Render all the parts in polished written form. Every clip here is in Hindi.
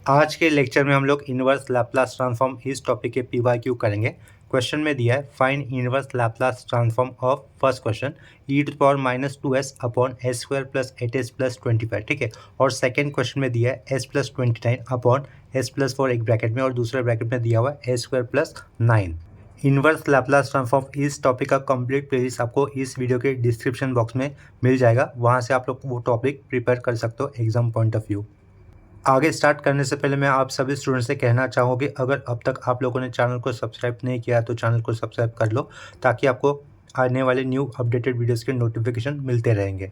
आज के लेक्चर में हम लोग इनवर्स लैप्लास ट्रांसफॉर्म इस टॉपिक के पीवाईक्यू करेंगे। क्वेश्चन में दिया है find inverse Laplace transform of first question e⁻² upon s square plus 8s plus 25, ठीक है। और सेकंड क्वेश्चन में दिया है s plus 29 upon s plus 4 एक ब्रैकेट में और दूसरे ब्रैकेट में दिया हुआ है s square plus 9। Inverse Laplace transform इस टॉपिक का कंप्लीट प्लेलिस्ट आपको इस वीडियो के डिस्क्रिप्शन बॉक्स में मिल जाएगा, वहाँ से आप लोग वो टॉपिक प्रिपेयर कर सकते हो एग्जाम पॉइंट ऑफ व्यू। आगे स्टार्ट करने से पहले मैं आप सभी स्टूडेंट्स से कहना चाहूँगी, अगर अब तक आप लोगों ने चैनल को सब्सक्राइब नहीं किया तो चैनल को सब्सक्राइब कर लो, ताकि आपको आने वाले न्यू अपडेटेड वीडियोस के नोटिफिकेशन मिलते रहेंगे।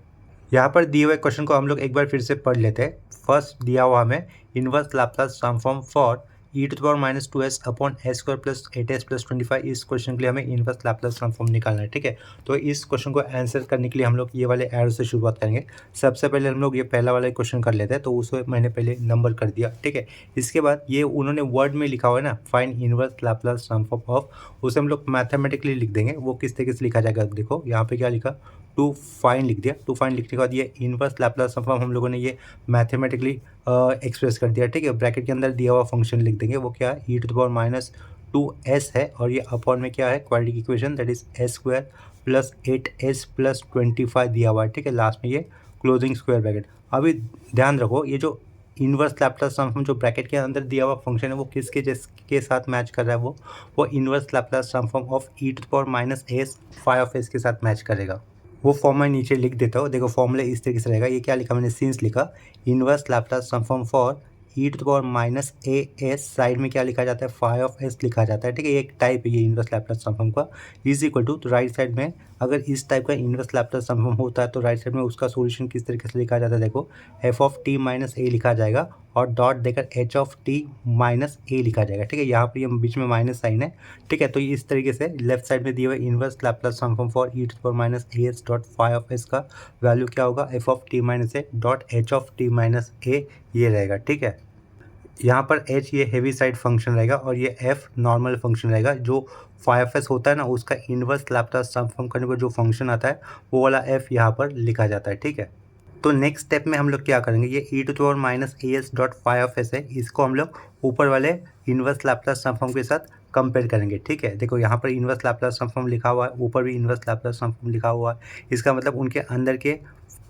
यहाँ पर दिए हुए क्वेश्चन को हम लोग एक बार फिर से पढ़ लेते हैं। फर्स्ट दिया हुआ हमें inverse Laplace transform for e⁻² upon s square plus 8s plus 25। इस क्वेश्चन के लिए हमें इनवर्स लैप्लास ट्रांसफॉर्म निकालना है, ठीक है। तो इस क्वेश्चन को आंसर करने के लिए हम लोग ये वाले एरो से शुरुआत करेंगे। सबसे पहले हम लोग ये पहला वाला क्वेश्चन कर लेते हैं, तो उसको मैंने पहले नंबर कर दिया, ठीक है। इसके बाद ये उन्होंने वर्ड में लिखा हुआ है ना, find inverse Laplace transform of, उसे हम लोग मैथमेटिकली लिख देंगे। वो किस तरीके से लिखा जाएगा, देखो यहाँ पे क्या लिखा, टू फाइंड लिख दिया। टू फाइंड लिखने के बाद ये इनवर्स लैप्लास ट्रांसफॉर्म हम लोगों ने ये मैथमेटिकली एक्सप्रेस कर दिया, ठीक है। ब्रैकेट के अंदर दिया हुआ फंक्शन लिख देंगे, वो क्या है e⁻² है, और ये अपॉन में क्या है quadratic equation, that is s square plus 8s plus 25 दिया हुआ है, ठीक है। लास्ट में ये क्लोजिंग स्क्वायर ब्रैकेट। अभी ध्यान रखो, ये जो इनवर्स लैप्लास ट्रांसफॉर्म जो ब्रैकेट के अंदर दिया हुआ फंक्शन है वो किसके के साथ मैच कर रहा है, वो inverse Laplace transform of e⁻s phi के साथ मैच करेगा। वो फॉर्म मैं नीचे लिख देता हूँ। देखो फॉर्मूला इस तरीके से रहेगा। ये क्या लिखा मैंने, सिंस लिखा, inverse Laplace transform for e⁻as, side में क्या लिखा जाता है, phi लिखा जाता है, ठीक है। ये एक टाइप है ये इनवर्स लैप्लास ट्रांसफॉर्म का। इज इक्वल टू, तो राइट साइड में अगर इस टाइप का इनवर्स लैप्लास ट्रांसफॉर्म होता है तो राइट साइड में उसका सॉल्यूशन किस तरीके से लिखा जाता है, देखो f(t - a) लिखा जाएगा और डॉट देकर h(t - a) लिखा जाएगा, ठीक है। यहाँ पर ये बीच में माइनस साइन है, ठीक है। तो इस तरीके से लेफ्ट साइड में दिए हुए inverse Laplace transform for e⁻as dot phi का वैल्यू क्या होगा, f(t - a) डॉट h(t - a) ये रहेगा, ठीक है। यहाँ पर h ये हेवी साइड फंक्शन रहेगा और ये f नॉर्मल फंक्शन रहेगा। जो phi होता है ना, उसका इनवर्स लैप्लास ट्रांसफॉर्म करने पर जो फंक्शन आता है वो वाला f यहाँ पर लिखा जाता है, ठीक है। तो नेक्स्ट स्टेप में हम लोग क्या करेंगे, ये e⁻as डॉट phi है, इसको हम लोग ऊपर वाले इनवर्स लैप्लास ट्रांसफॉर्म के साथ कंपेयर करेंगे, ठीक है। देखो यहाँ पर इनवर्स लैप्लास ट्रांसफॉर्म लिखा हुआ है, ऊपर भी इनवर्स लैप्लास ट्रांसफॉर्म लिखा हुआ है, इसका मतलब उनके अंदर के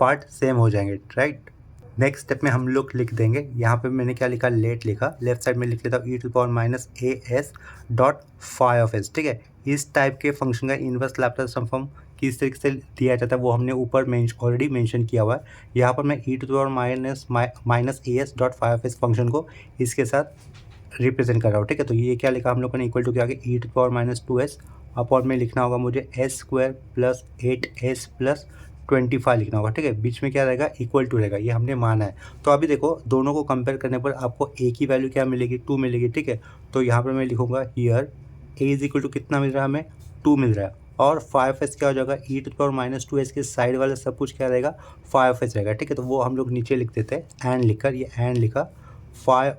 पार्ट सेम हो जाएंगे, राइट। नेक्स्ट स्टेप में हम लोग लिख देंगे, यहाँ पे मैंने क्या लिखा, लेट लिखा, लेफ्ट साइड में लिख लेता हूँ e⁻as डॉट phi, ठीक है। इस टाइप के फंक्शन का इनवर्स लैप्लास ट्रांसफॉर्म किस तरीके से दिया जाता है वो हमने ऊपर ऑलरेडी मेंशन किया हुआ है। यहाँ पर मैं e⁻as डॉट phi फंक्शन को इसके साथ रिप्रेजेंट कर रहा हूँ, ठीक है। तो ये क्या लिखा हम लोगों ने, इक्वल टू के आगे e⁻²s अपॉन में लिखना होगा मुझे s square plus 8s plus 25 लिखना होगा, ठीक है। बीच में क्या रहेगा, इक्वल टू रहेगा, ये हमने माना है। तो अभी देखो दोनों को कंपेयर करने पर आपको एक ही वैल्यू क्या मिलेगी, 2 मिलेगी, ठीक है। तो यहाँ पर मैं लिखूंगा here a is equal to कितना मिल रहा है हमें, 2 मिल रहा है। और phi क्या हो जाएगा, e⁻² के साइड वाला सब कुछ क्या रहेगा, phi रहेगा, ठीक है। तो वो हम लोग नीचे लिख देते हैं एंड लिखकर, ये एंड लिखा, phi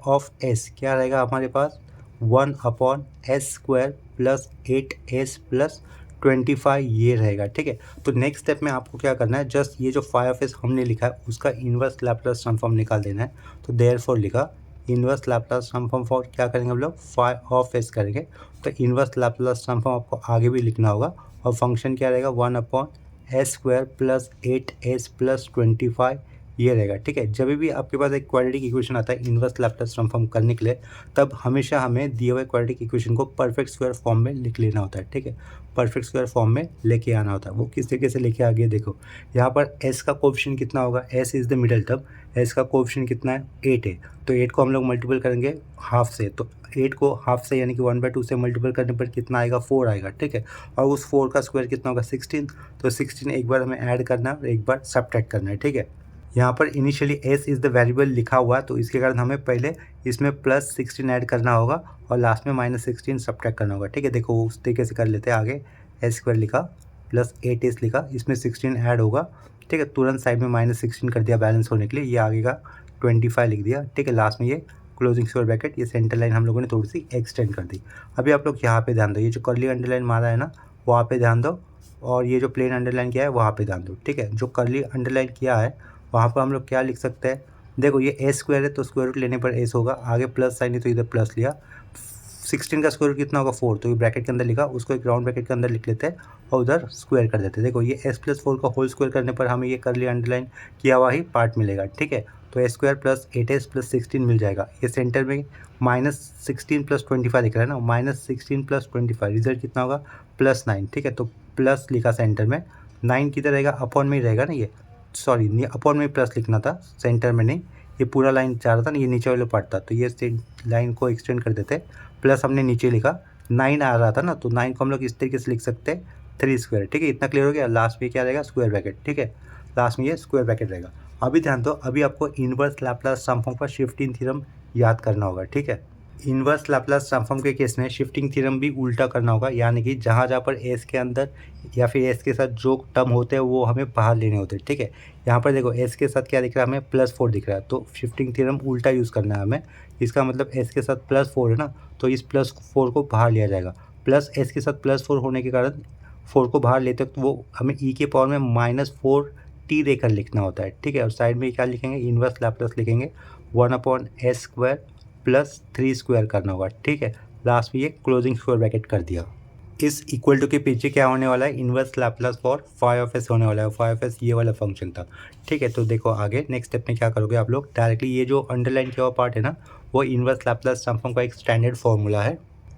क्या रहेगा हमारे पास, 1 upon s square plus 8s plus 25 ये रहेगा, ठीक है। तो नेक्स्ट स्टेप में आपको क्या करना है, जस्ट ये जो phi हमने लिखा है उसका इनवर्स लैप्लास ट्रांसफॉर्म निकाल देना है। तो देयरफॉर लिखा इनवर्स लैप्लास ट्रांसफॉर्म फॉर क्या करेंगे हम लोग, phi करेंगे। तो इनवर्स लैप्लास ट्रांसफॉर्म आपको आगे भी लिखना होगा और फंक्शन क्या रहेगा, 1 upon s square plus 8s plus 25 ये रहेगा, ठीक है। जब भी आपके पास एक क्वाड्रेटिक इक्वेशन आता है इनवर्स लैप्लास ट्रांसफॉर्म करने के लिए, तब हमेशा हमें दिए हुए क्वाड्रेटिक इक्वेशन को परफेक्ट स्क्वायर फॉर्म में लिख लेना होता है, ठीक है। परफेक्ट स्क्वायर फॉर्म में लेके आना होता है। वो किस तरीके से लेके आगे देखो, यहाँ पर s का कोएफिशिएंट कितना होगा, s is the middle term, s का कोएफिशिएंट कितना है, 8 है। तो 8 को हम लोग मल्टीपल करेंगे हाफ से, तो 8 को हाफ से यानी कि 1/2 से मल्टीपल करने पर कितना आएगा, 4 आएगा, ठीक है। और उस 4 का स्क्वायर कितना होगा, 16। तो 16 एक बार हमें ऐड करना है और एक बार सब्ट्रैक्ट करना है, ठीक है। यहाँ पर initially s is the variable लिखा हुआ है, तो इसके कारण हमें पहले इसमें प्लस 16 ऐड करना होगा और लास्ट में -16 सब्ट्रैक्ट करना होगा, ठीक है। देखो उस तरीके से कर लेते हैं आगे, s स्क्वायर लिखा प्लस 8s लिखा, इसमें 16 ऐड होगा, ठीक है। तुरंत साइड में -16 कर दिया बैलेंस होने के लिए, ये आगे का 25 लिख दिया, ठीक है। लास्ट में ये क्लोजिंग स्क्वायर ब्रैकेट, ये सेंटर लाइन हम लोगों ने थोड़ी सी एक्सटेंड कर दी। अभी आप लोग यहाँ पे ध्यान दो, ये जो कर्ली अंडरलाइन मारा है ना वहाँ पे ध्यान दो, और ये जो प्लेन अंडरलाइन किया है वहाँ पे ध्यान दो, ठीक है। जो कर्ली अंडरलाइन किया है वहाँ पर हम लोग क्या लिख सकते हैं, देखो ये ए स्क्वायर है तो स्क्वायर रूट लेने पर एस होगा, आगे प्लस साइन है तो इधर प्लस लिया। 16 का स्क्वायर रूट कितना होगा 4, तो ये ब्रैकेट के अंदर लिखा, उसको एक राउंड ब्रैकेट के अंदर लिख लेते हैं और उधर स्क्वायर कर देते हैं। देखो ये s प्लस 4 का होल स्क्वायर करने पर हमें ये कर लिया अंडरलाइन किया हुआ ही पार्ट मिलेगा, ठीक है। तो ए स्क्वायर प्लस 8s प्लस 16 मिल जाएगा। ये सेंटर में -16 प्लस 25 दिख रहा है ना, -16 प्लस 25 रिजल्ट कितना होगा +9, ठीक है। तो प्लस लिखा सेंटर में, 9 किधर रहेगा अपॉन में ही रहेगा ना, ये सॉरी नहीं अपॉन में प्लस लिखना था, सेंटर में नहीं, ये पूरा लाइन चाह रहा था ना, ये नीचे वाला पार्ट था, तो ये लाइन को एक्सटेंड कर देते। प्लस हमने नीचे लिखा, 9 आ रहा था ना, तो 9 को हम लोग इस तरीके से लिख सकते हैं 3 स्क्वायर, ठीक है। इतना क्लियर हो गया। लास्ट में क्या रहेगा स्क्वायर ब्रैकेट, ठीक है, लास्ट में ये स्क्वायर ब्रैकेट रहेगा। अभी ध्यान दो, अभी आपको इनवर्स लैप्लास ट्रांसफॉर्म का शिफ्टिंग थ्योरम याद करना होगा, ठीक है। इनवर्स लैप्लास ट्रांसफॉर्म के केस में शिफ्टिंग थ्योरम भी उल्टा करना होगा, यानी कि जहाँ जहाँ पर एस के अंदर या फिर एस के साथ जो टर्म होते हैं वो हमें बाहर लेने होते हैं, ठीक है। यहाँ पर देखो एस के साथ क्या दिख रहा है हमें +4 दिख रहा है, तो शिफ्टिंग थ्योरम उल्टा यूज़ करना है हमें। इसका मतलब एस के साथ +4 है ना, तो इस +4 को बाहर लिया जाएगा। प्लस एस के साथ +4 होने के कारण 4 को बाहर लेते तो वो हमें ई के पावर में -4t देकर लिखना होता है, ठीक है। और साइड में क्या लिखेंगे, इनवर्स लैप्लास लिखेंगे 1/s स्क्वायर प्लस 3 स्क्वायर करना होगा, ठीक है। लास्ट में ये क्लोजिंग स्क्वायर ब्रैकेट कर दिया। इस इक्वल टू के पीछे क्या होने वाला है, इनवर्स लैप्लास फॉर φ(s) होने वाला है। φ(s) ये वाला फंक्शन था, ठीक है। तो देखो आगे नेक्स्ट स्टेप में क्या करोगे आप लोग, डायरेक्टली ये जो अंडरलाइन किया हुआ पार्ट है ना, वो इनवर्स लैप्लास ट्रांसफॉर्म का एक स्टैंडर्ड फॉर्मूला है।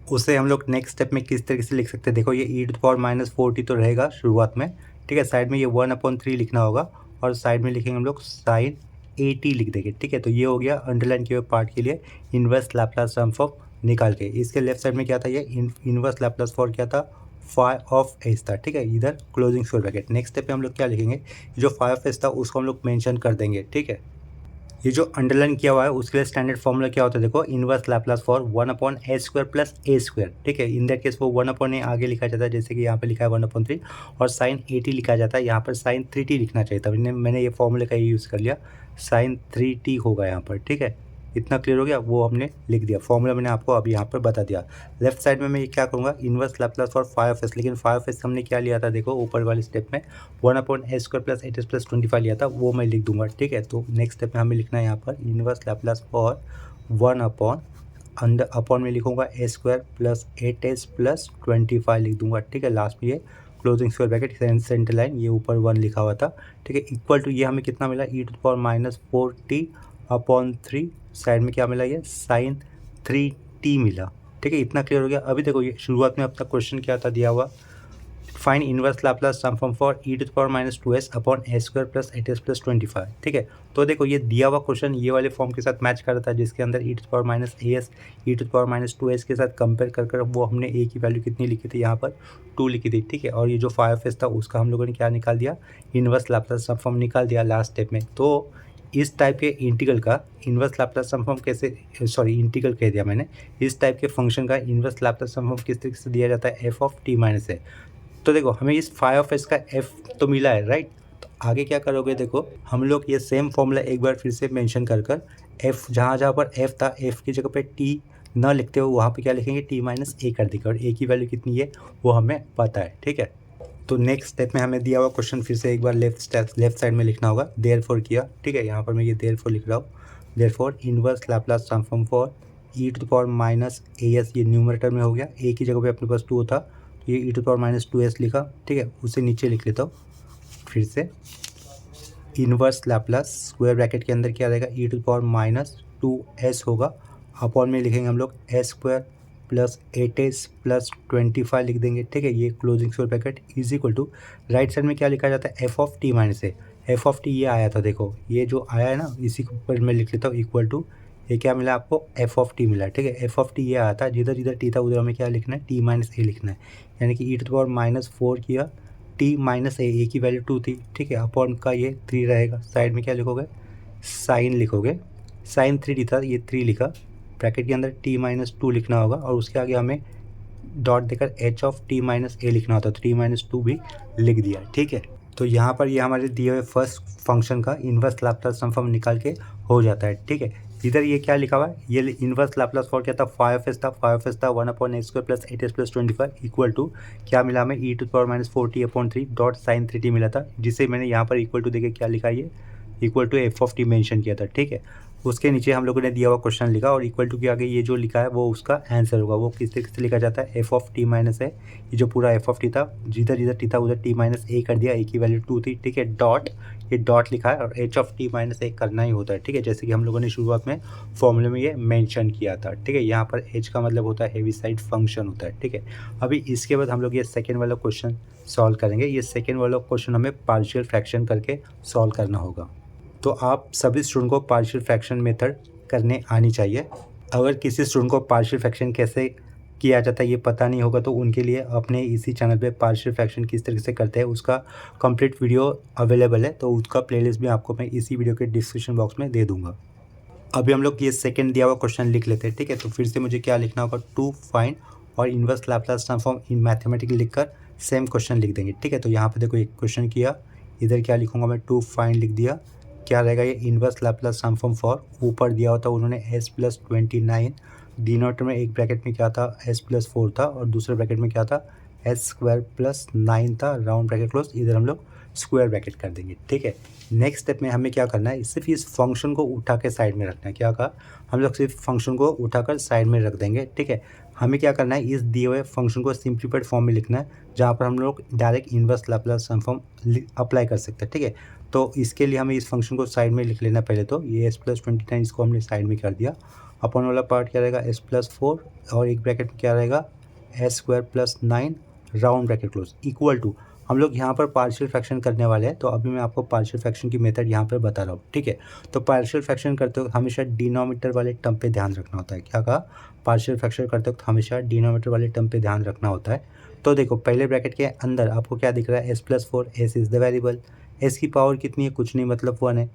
उसे हम लोग नेक्स्ट स्टेप में किस तरीके से लिख सकते हैं, देखो ये e⁻⁻4t तो रहेगा शुरुआत में, ठीक है। साइड में ये 1/3 लिखना होगा और साइड में लिखेंगे हम लोग sin at लिख देंगे, ठीक है। तो ये हो गया अंडरलाइन किए हुए पार्ट के लिए इनवर्स लैप्लास ट्रांसफॉर्म निकाल के। इसके लेफ्ट साइड में क्या था, ये इनवर्स लैप्लास फॉर क्या था, φ(s) था, ठीक है। इधर closing square bracket. Next step पे हम लोग क्या लिखेंगे, जो φ(s) था उसको हम लोग मेंशन कर देंगे, ठीक है। ये जो अंडरलाइन किया हुआ है उसके लिए स्टैंडर्ड फॉर्मूला क्या होता है, देखो inverse Laplace for 1/s square plus a square, ठीक है। इन दैट केस वो 1/a आगे लिखा जाता है, जैसे कि यहाँ पे लिखा है 1/3, और sin at लिखा जाता है, यहाँ पर sin 3t लिखना चाहिए था। मैंने ये फॉर्मूले का ही यूज़ कर लिया, sin 3t होगा यहाँ पर, ठीक है। इतना क्लियर हो गया, वो हमने लिख दिया फॉर्मूला, मैंने आपको अभी यहाँ पर बता दिया। लेफ्ट साइड में मैं ये क्या करूँगा, इनवर्स लैप्लास फॉर φ(s), लेकिन φ(s) हमने क्या लिया था, देखो ऊपर वाले स्टेप में 1/s square plus 8s plus 25 लिया था, वो मैं लिख दूंगा, ठीक है। तो नेक्स्ट स्टेप में हमें लिखना है यहाँ पर इनवर्स लैप्लास फॉर 1/अपॉन में लिखूंगा a square plus 8s plus 25 लिख दूंगा, ठीक है। लास्ट में ये closing square bracket centre line, ये ऊपर 1 लिखा हुआ था, ठीक है। इक्वल टू ये हमें कितना मिला, e⁻⁻4t/3, साइड में क्या मिला, ये sin 3t मिला, ठीक है। इतना क्लियर हो गया। अभी देखो ये शुरुआत में अपना क्वेश्चन क्या था दिया हुआ, find inverse Laplace transform for e⁻⁻2s upon a square plus 8s plus 25, ठीक है। तो देखो ये दिया हुआ क्वेश्चन ये वाले फॉर्म के साथ मैच कर रहा था, जिसके अंदर e⁻⁻as e⁻⁻2s के साथ कंपेयर कर वो हमने a की वैल्यू कितनी लिखी थी, यहाँ पर 2 लिखी थी, ठीक है। और ये जो φ(s) था उसका हम लोगों ने क्या निकाल दिया, इनवर्स लैप्लास ट्रांसफॉर्म निकाल दिया लास्ट स्टेप में। तो इस टाइप के इंटीग्रल का इनवर्स लैप्लास ट्रांसफॉर्म कैसे, सॉरी इंटीग्रल कह दिया मैंने, इस टाइप के फंक्शन का इनवर्स लैप्लास ट्रांसफॉर्म किस तरीके से दिया जाता है, f(t−a). तो देखो हमें इस φ(s) का f तो मिला है, राइट। तो आगे क्या करोगे, देखो हम लोग ये सेम फॉर्मूला एक बार फिर से मेंशन कर f जहाँ जहाँ पर f था, f की जगह पे t न लिखते हो वहाँ पे क्या लिखेंगे, t-a कर देंगे, और a की वैल्यू कितनी है वो हमें पता है, ठीक है। तो नेक्स्ट स्टेप में हमें दिया हुआ क्वेश्चन फिर से एक बार लेफ्ट साइड में लिखना होगा, देयरफॉर किया, ठीक है। यहाँ पर मैं ये देयरफॉर लिख रहा हूँ, therefore inverse Laplace transform for e⁻⁻as, ये न्यूमरेटर में हो गया, a की जगह पे अपने पास 2 था, ये e⁻⁻2s लिखा, ठीक है। उसे नीचे लिख लेता हूँ फिर से, इनवर्स लैप्लास स्क्वायर ब्रैकेट के अंदर क्या रहेगा, e⁻⁻2s होगा, अपॉन में लिखेंगे हम लोग a square plus 8s plus 25 लिख देंगे, ठीक है। ये closing square bracket is equal to, right side में क्या लिखा जाता है, f(t−a). f(t) ये आया था, देखो ये जो आया है ना, इसी के ऊपर मैं लिख लेता हूँ इक्वल टू, ये क्या मिला आपको, f(t) मिला, ठीक है। f(t) ये आया था, जिधर जिधर t था उधर हमें क्या लिखना है, t-a लिखना है, यानी कि e⁻⁻4 किया, t-a की वैल्यू 2 थी, ठीक है। अपॉन का ये 3 रहेगा, साइड में क्या लिखोगे, साइन लिखोगे, sin 3t था, ये 3 लिखा, ब्रैकेट के अंदर t-2 लिखना होगा, और उसके आगे हमें डॉट देकर h(t-a) लिखना होता है, तो t-2 भी लिख दिया, ठीक है। तो यहाँ पर ये हमारे दिए हुए फर्स्ट फंक्शन का इनवर्स लैप्लास ट्रांसफॉर्म निकाल के हो जाता है, ठीक है। इधर ये क्या लिखा हुआ है, ये इनवर्स लैप्लास फॉर क्या था, φ(s) था, φ(s) था 1/a square plus 8s plus 25 equal to क्या मिला हमें, e⁻⁻4t/3 डॉट sin 3t मिला था, जिसे मैंने यहाँ पर इक्वल टू देके क्या लिखा, ये equal to f of t mention किया था, ठीक है। उसके नीचे हम लोगों ने दिया हुआ क्वेश्चन लिखा और इक्वल टू के आगे ये जो लिखा है वो उसका आंसर होगा। वो किस तरीके से लिखा जाता है, एफ ऑफ टी माइनस है, ये जो पूरा एफ ऑफ टी था, जिधर जिधर टी था उधर टी माइनस ए कर दिया, ए की वैल्यू 2 थी, ठीक है, डॉट, ये डॉट लिखा है और एच ऑफ टी माइनस ए करना ही होता है, ठीक है, जैसे कि हम लोगों ने शुरुआत में फॉर्मूले में ये मेंशन किया था, ठीक है। यहाँ पर एच का मतलब होता है हेविसाइड फंक्शन होता है, ठीक है। अभी इसके बाद हम लोग ये सेकेंड वाला क्वेश्चन सॉल्व करेंगे। ये सेकेंड वाला क्वेश्चन हमें पार्शियल फ्रैक्शन करके सॉल्व करना होगा। तो आप सभी स्टूडेंट को पार्शियल फ्रैक्शन मेथड करने आनी चाहिए। अगर किसी स्टूडेंट को पार्शियल फ्रैक्शन कैसे किया जाता है ये पता नहीं होगा तो उनके लिए अपने इसी चैनल पे पार्शियल फ्रैक्शन किस तरीके से करते हैं उसका कंप्लीट वीडियो अवेलेबल है, तो उसका प्लेलिस्ट भी आपको मैं इसी वीडियो के डिस्क्रिप्शन बॉक्स में दे दूंगा। अभी हम लोग ये सेकंड दिया हुआ क्वेश्चन लिख लेते हैं, ठीक है। तो फिर से मुझे क्या लिखना होगा, टू फाइंड और inverse Laplace transform in mathematical लिखकर सेम क्वेश्चन लिख देंगे, ठीक है। तो यहाँ पे देखो एक क्वेश्चन किया, इधर क्या लिखूंगा मैं, टू फाइंड लिख दिया, क्या रहेगा ये इन्वर्स लैप्लास ट्रांसफॉर्म फॉर, ऊपर दिया होता उन्होंने s+29, डिनोमिनेटर में एक ब्रैकेट में क्या था s+4 था और दूसरे ब्रैकेट में क्या था s² + 9 था, राउंड ब्रैकेट क्लोज, इधर हम लोग स्क्वायर ब्रैकेट कर देंगे, ठीक है। नेक्स्ट स्टेप में हमें क्या करना है, सिर्फ इस फंक्शन को उठा के साइड में रखना है। क्या कहा, हम लोग सिर्फ फंक्शन को उठाकर साइड में रख देंगे, ठीक है। हमें क्या करना है, इस दिए हुए फंक्शन को सिंप्लीफाइड फॉर्म में लिखना है जहाँ पर हम लोग direct inverse Laplace transform apply कर सकते हैं, ठीक है। तो इसके लिए हमें इस फंक्शन को साइड में लिख लेना पहले। तो ये s+29 इसको हमने साइड में कर दिया, अपन वाला पार्ट क्या रहेगा s+4 और एक ब्रैकेट में क्या रहेगा s² + 9 round bracket close equal to, हम लोग यहाँ पर पार्शियल फ्रैक्शन करने वाले हैं। तो अभी मैं आपको पार्शियल फ्रैक्शन की मेथड यहाँ पर बता रहा हूँ, ठीक है। तो पार्शियल फ्रैक्शन करते वक्त हमेशा डिनोमिनेटर वाले टर्म पे ध्यान रखना होता है। क्या कहा, पार्शियल फ्रैक्शन करते वक्त हमेशा डिनोमिनेटर वाले टर्म पे ध्यान रखना होता है। तो देखो पहले ब्रैकेट के अंदर आपको क्या दिख रहा है, s+4, s is the variable, s की पावर कितनी है, कुछ नहीं मतलब 1 है।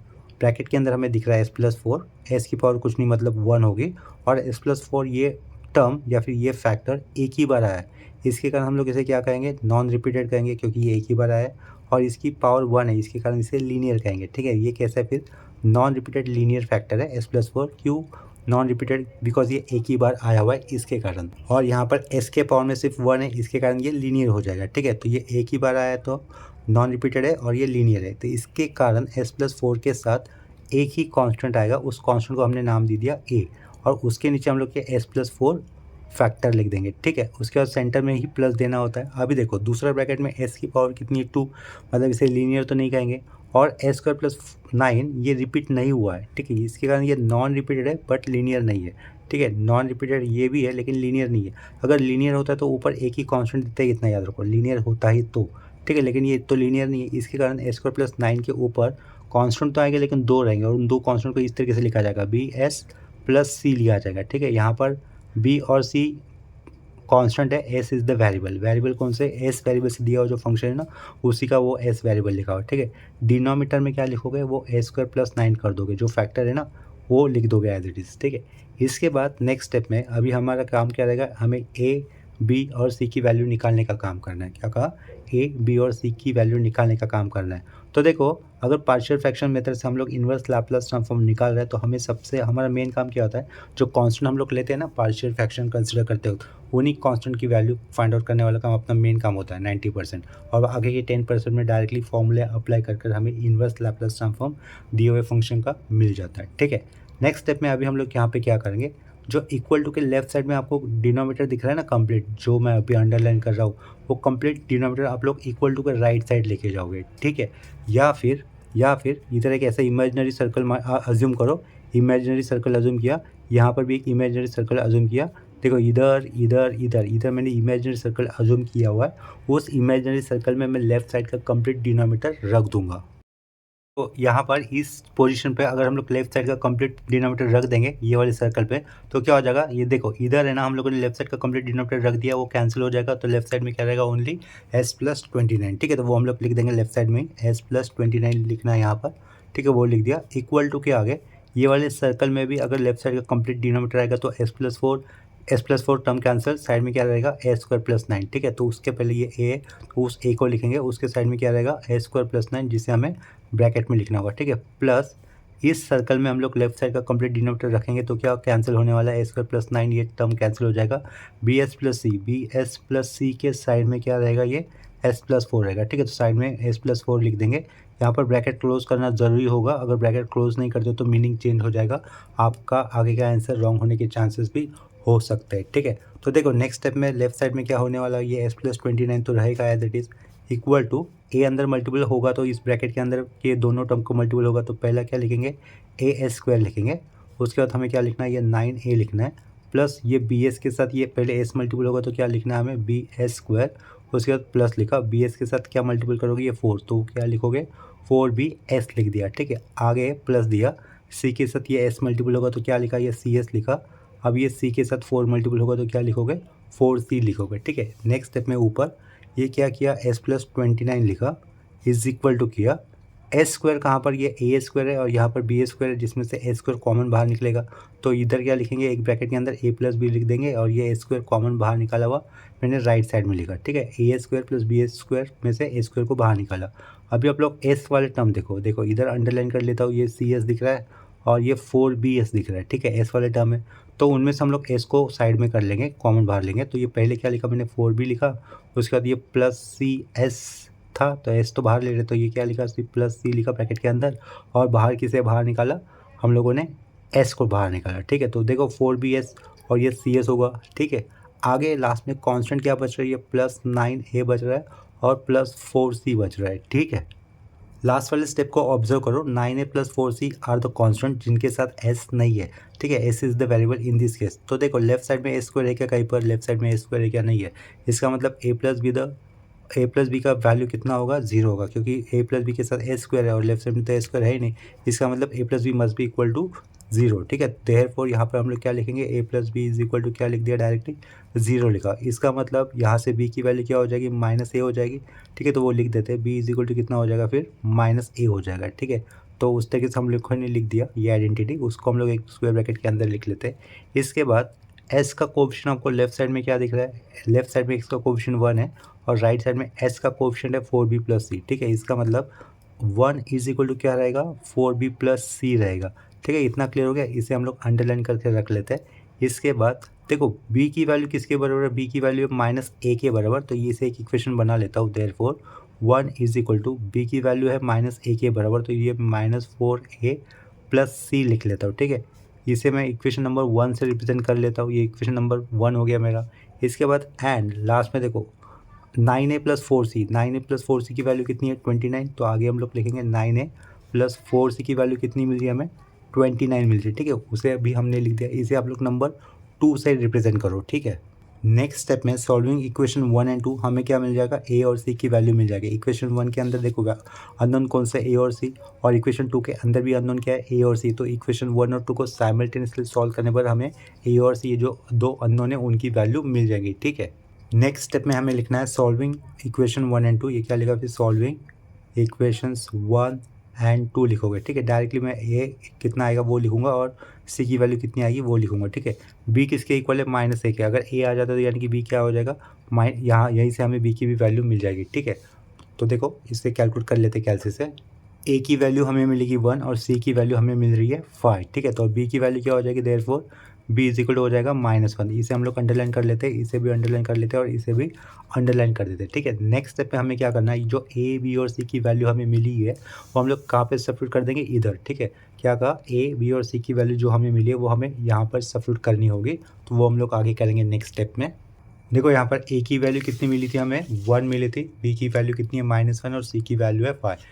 ब्रैकेट के अंदर हमें दिख रहा है s+4, s की पावर कुछ नहीं मतलब 1 होगी और s+4 ये टर्म या फिर ये फैक्टर एक ही बार आया है, इसके कारण हम लोग इसे क्या कहेंगे, नॉन रिपीटेड कहेंगे क्योंकि ये एक ही बार आया है और इसकी पावर 1 है, इसके कारण इसे लीनियर कहेंगे, ठीक है। ये कैसा है फिर, नॉन रिपीटेड लीनियर फैक्टर है s+4, क्यों नॉन रिपीटेड, बिकॉज ये एक ही बार आया हुआ है इसके कारण, और यहाँ पर s के पावर में सिर्फ 1 है, इसके कारण ये लीनियर हो जाएगा, ठीक है। तो ये एक ही बार आया है तो नॉन रिपीटेड है और ये लीनियर है, तो इसके कारण s+4 के साथ एक ही कांस्टेंट आएगा, उस कांस्टेंट को हमने नाम दे दिया a और उसके नीचे हम लोग के s+4 फैक्टर लिख देंगे, ठीक है। उसके बाद सेंटर में ही प्लस देना होता है। अभी देखो दूसरा ब्रैकेट में s की पावर कितनी है 2, मतलब इसे लीनियर तो नहीं कहेंगे, और s² + 9 ये रिपीट नहीं हुआ है, ठीक है, इसके कारण ये नॉन रिपीटेड है बट लीनियर नहीं है, ठीक है। नॉन रिपीटेड ये भी है लेकिन लीनियर नहीं है। अगर लीनियर होता है तो ऊपर एक ही कांस्टेंट देते हैं, इतना याद रखो, लीनियर होता ही तो, ठीक है, लेकिन ये तो लीनियर नहीं है, इसके कारण s² + 9 के ऊपर कांस्टेंट तो आएगा लेकिन 2 रहेंगे और उन दो कांस्टेंट को इस तरीके से लिखा जाएगा bs + c लिया जाएगा, ठीक है। यहाँ पर b और c कांस्टेंट है, s is the variable, variable कौन से, s वेरिएबल से दिया हुआ जो फंक्शन है ना उसी का वो s वेरिएबल लिखा हुआ, ठीक है। डिनोमिनेटर में क्या लिखोगे, वो s² + 9 कर दोगे, जो फैक्टर है ना वो लिख दोगे एज इट इज़, ठीक है। इसके बाद नेक्स्ट स्टेप में अभी हमारा काम क्या रहेगा, हमें a b और c की वैल्यू निकालने का काम करना है। क्या कहा, a b और c की वैल्यू निकालने का काम करना है। तो देखो अगर पार्शियल फ्रैक्शन मेथड से हम लोग इन्वर्स लैप्लास ट्रांसफॉर्म निकाल रहे हैं तो हमें सबसे हमारा मेन काम क्या होता है, जो कांस्टेंट हम लोग लेते हैं ना पार्शियल फ्रैक्शन कंसिडर करते हो, उन्हीं कांस्टेंट की वैल्यू फाइंड आउट करने वाला काम अपना मेन काम होता है 90%, और आगे के 10% में डायरेक्टली फॉर्मूले अप्लाई कर हमें इन्वर्स लैप्लास ट्रांसफॉर्म दिए हुए फंक्शन का मिल जाता है, ठीक है। नेक्स्ट स्टेप में अभी हम लोग यहाँ पे क्या करेंगे, जो इक्वल टू के लेफ्ट साइड में आपको डिनोमिनेटर दिख रहा है ना कंप्लीट, जो मैं अभी अंडरलाइन कर रहा हूँ, वो कंप्लीट डिनोमिनेटर आप लोग इक्वल टू के राइट साइड लेके जाओगे, ठीक है। या फिर इधर एक ऐसा इमेजिनरी सर्कल अज्यूम करो, इमेजिनरी सर्कल अज्यूम किया, यहाँ पर भी एक इमेजिनरी सर्कल अज्यूम किया, देखो इधर इधर इधर इधर मैंने इमेजिनरी सर्कल अज्यूम किया हुआ है, उस इमेजिनरी सर्कल में मैं लेफ्ट साइड का कंप्लीट डिनोमिनेटर रख दूंगा। तो यहाँ पर इस पोजीशन पे अगर हम लोग लेफ्ट साइड का कंप्लीट डिनोमिनेटर रख देंगे ये वाले सर्कल पे, तो क्या हो जाएगा, ये देखो इधर है ना हम लोगों ने लेफ्ट साइड का कंप्लीट डिनोमिनेटर रख दिया, वो कैंसिल हो जाएगा, तो लेफ्ट साइड में क्या रहेगा, ओनली s+29, ठीक है। तो वो हम लोग लिख देंगे लेफ्ट साइड में s+29 लिखना है यहाँ पर, ठीक है, वो लिख दिया। इक्वल टू के आगे ये वाले सर्कल में भी अगर लेफ्ट साइड का कंप्लीट डिनोमिनेटर आएगा तो s+4 टर्म कैंसिल, साइड में क्या रहेगा a² + 9, ठीक है। तो उसके पहले ये a है तो उस a को लिखेंगे, उसके साइड में क्या रहेगा a² + 9, जिसे हमें ब्रैकेट में लिखना होगा, ठीक है। प्लस इस सर्कल में हम लोग लेफ्ट साइड का कंप्लीट डिनोमिनेटर रखेंगे तो क्या कैंसिल होने वाला है, a² + 9 ये टर्म कैंसिल हो जाएगा, bs + c के साइड में क्या रहेगा, ये s+4 रहेगा, ठीक है। तो साइड में s+4 लिख देंगे, यहाँ पर ब्रैकेट क्लोज करना ज़रूरी होगा, अगर ब्रैकेट क्लोज नहीं करते तो मीनिंग चेंज हो जाएगा, आपका आगे का आंसर रॉन्ग होने के चांसेस भी हो सकते हैं, ठीक है। तो देखो नेक्स्ट स्टेप में लेफ्ट साइड में क्या होने वाला है, ये s+29 तो रहेगा as it is, equal to a अंदर मल्टीपल होगा तो इस ब्रैकेट के अंदर ये दोनों टर्म को मल्टीपल होगा तो पहला क्या लिखेंगे, a² लिखेंगे, उसके बाद हमें क्या लिखना है, ये 9a लिखना है, प्लस ये bs के साथ ये पहले s मल्टीपल होगा तो क्या लिखना है हमें, bs², उसके बाद प्लस लिखा, bs के साथ क्या मल्टीपल करोगे, ये 4, तो क्या लिखोगे 4bs लिख दिया, ठीक है। आगे प्लस दिया, c के साथ ये s मल्टीपल होगा तो क्या लिखा, ये cs लिखा, अब ये c के साथ 4 मल्टीपल होगा तो क्या लिखोगे, 4c लिखोगे, ठीक है। नेक्स्ट स्टेप में ऊपर ये क्या किया, s+29 लिखा, इज इक्वल टू किया, s² कहाँ पर, ये a² है और यहाँ पर b² है, जिसमें से a² कॉमन बाहर निकलेगा तो इधर क्या लिखेंगे, एक ब्रैकेट के अंदर a+b लिख देंगे और ये a² कॉमन बाहर निकाला हुआ मैंने राइट साइड में लिखा, ठीक है। a² + b² में से a² को बाहर निकाला। अभी आप लोग s वाले टर्म देखो इधर अंडरलाइन कर लेता हूँ, ये cs दिख रहा है और ये 4bs दिख रहा है, ठीक है, s वाले टर्म है, तो उनमें से हम लोग s को साइड में कर लेंगे, कॉमन बाहर लेंगे, तो ये पहले क्या लिखा मैंने, 4b लिखा, उसके बाद ये +cs था तो s तो बाहर ले रहे, तो ये क्या लिखा, +c लिखा ब्रैकेट के अंदर और बाहर किसे बाहर निकाला, हम लोगों ने s को बाहर निकाला, ठीक है। तो देखो 4bs और ये cs होगा, ठीक है। आगे लास्ट में कांस्टेंट क्या बच रही है, +9a बच रहा है और +4c बच रहा है, ठीक है। लास्ट वाले स्टेप को ऑब्जर्व करो, 9a + 4c are the constant जिनके साथ s नहीं है, ठीक है, s is the variable in this case. तो देखो लेफ्ट साइड में a² है क्या, कहीं पर लेफ्ट साइड में a² है क्या, नहीं है, इसका मतलब a+b का वैल्यू कितना होगा, 0 होगा, क्योंकि a+b के साथ a² है और लेफ्ट साइड में तो a² है ही नहीं, इसका मतलब a+b must be equal to 0, ठीक है। देयरफॉर यहाँ पर हम लोग क्या लिखेंगे, a+b इज इक्वल टू क्या लिख दिया डायरेक्टली, 0 लिखा, इसका मतलब यहाँ से b की वैल्यू क्या हो जाएगी, -a हो जाएगी, ठीक है। तो वो लिख देते हैं b इज इक्वल टू कितना हो जाएगा फिर, -a हो जाएगा, ठीक है। तो उस तरीके से हम लोग ने लिख दिया ये आइडेंटिटी, उसको हम लोग एक स्क्वायर ब्रैकेट के अंदर लिख लेते हैं। इसके बाद s का कोएफिशिएंट आपको लेफ्ट साइड में क्या दिख रहा है, लेफ्ट साइड में x का कोएफिशिएंट 1 है और राइट साइड में s का कोएफिशिएंट है 4b + c, ठीक है। इसका मतलब 1 इज इक्वल टू क्या रहेगा, 4b + c रहेगा, ठीक है। इतना क्लियर हो गया, इसे हम लोग अंडरलाइन करके रख लेते हैं। इसके बाद देखो b की वैल्यू किसके बराबर है, b की वैल्यू है -a के बराबर, तो ये से एक इक्वेशन बना लेता हूँ। Therefore 1 is equal to b की वैल्यू है -a के बराबर, तो ये -4a + c लिख लेता हूँ, ठीक है। इसे मैं इक्वेशन नंबर 1 से रिप्रेजेंट कर लेता हूँ, ये इक्वेशन नंबर 1 हो गया मेरा। इसके बाद एंड लास्ट में देखो 9a + 4c, 9a + 4c की वैल्यू कितनी है, 29, तो आगे हम लोग लिखेंगे 9a + 4c की वैल्यू कितनी मिल रही है हमें, 29 मिल रही है, ठीक है। उसे अभी हमने लिख दिया, इसे आप लोग नंबर 2 से रिप्रेजेंट करो, ठीक है। नेक्स्ट स्टेप में सॉल्विंग इक्वेशन 1 एंड 2 हमें क्या मिल जाएगा, a और c की वैल्यू मिल जाएगी। इक्वेशन 1 के अंदर देखो अननोन कौन सा a और c, और इक्वेशन 2 के अंदर भी अननोन क्या है, a और c, तो इक्वेशन 1 और 2 को साइमल्टेनियसली सॉल्व करने पर हमें a और c जो दो अननोन है उनकी वैल्यू मिल जाएगी, ठीक है। नेक्स्ट स्टेप में हमें लिखना है सॉल्विंग इक्वेशन 1 एंड 2, ये क्या लिखा, फिर सॉल्विंग इक्वेशंस 1 एंड 2 लिखोगे, ठीक है। डायरेक्टली मैं ए कितना आएगा वो लिखूंगा और सी की वैल्यू कितनी आएगी वो लिखूंगा, ठीक है। बी किसके इक्वल है, -a के, अगर ए आ जाता है तो यानी कि बी क्या हो जाएगा, यहाँ यहीं से हमें बी की भी वैल्यू मिल जाएगी, ठीक है। तो देखो इसे कैलकुलेट कर लेते कैलसी से, ए की वैल्यू हमें मिलेगी 1 और सी की वैल्यू हमें मिल रही है 5, ठीक है। तो बी की वैल्यू क्या हो जाएगी, देयरफॉर बी इज इक्वल हो जाएगा -1, इसे हम लोग अंडरलाइन कर लेते हैं, इसे भी अंडरलाइन कर लेते हैं और इसे भी अंडरलाइन कर देते हैं, ठीक है। नेक्स्ट स्टेप पे हमें क्या करना है, जो ए बी और सी की वैल्यू हमें मिली है वो हम लोग कहाँ पे सब्स्टिट्यूट कर देंगे, इधर, ठीक है। क्या कहा, ए बी और सी की वैल्यू जो हमें मिली है वो हमें यहाँ पर सब्स्टिट्यूट करनी होगी, तो वो हम लोग आगे करेंगे नेक्स्ट स्टेप में। देखो यहाँ पर ए की वैल्यू कितनी मिली थी हमें, 1 मिली थी, बी की वैल्यू कितनी है -1 और सी की वैल्यू है 5,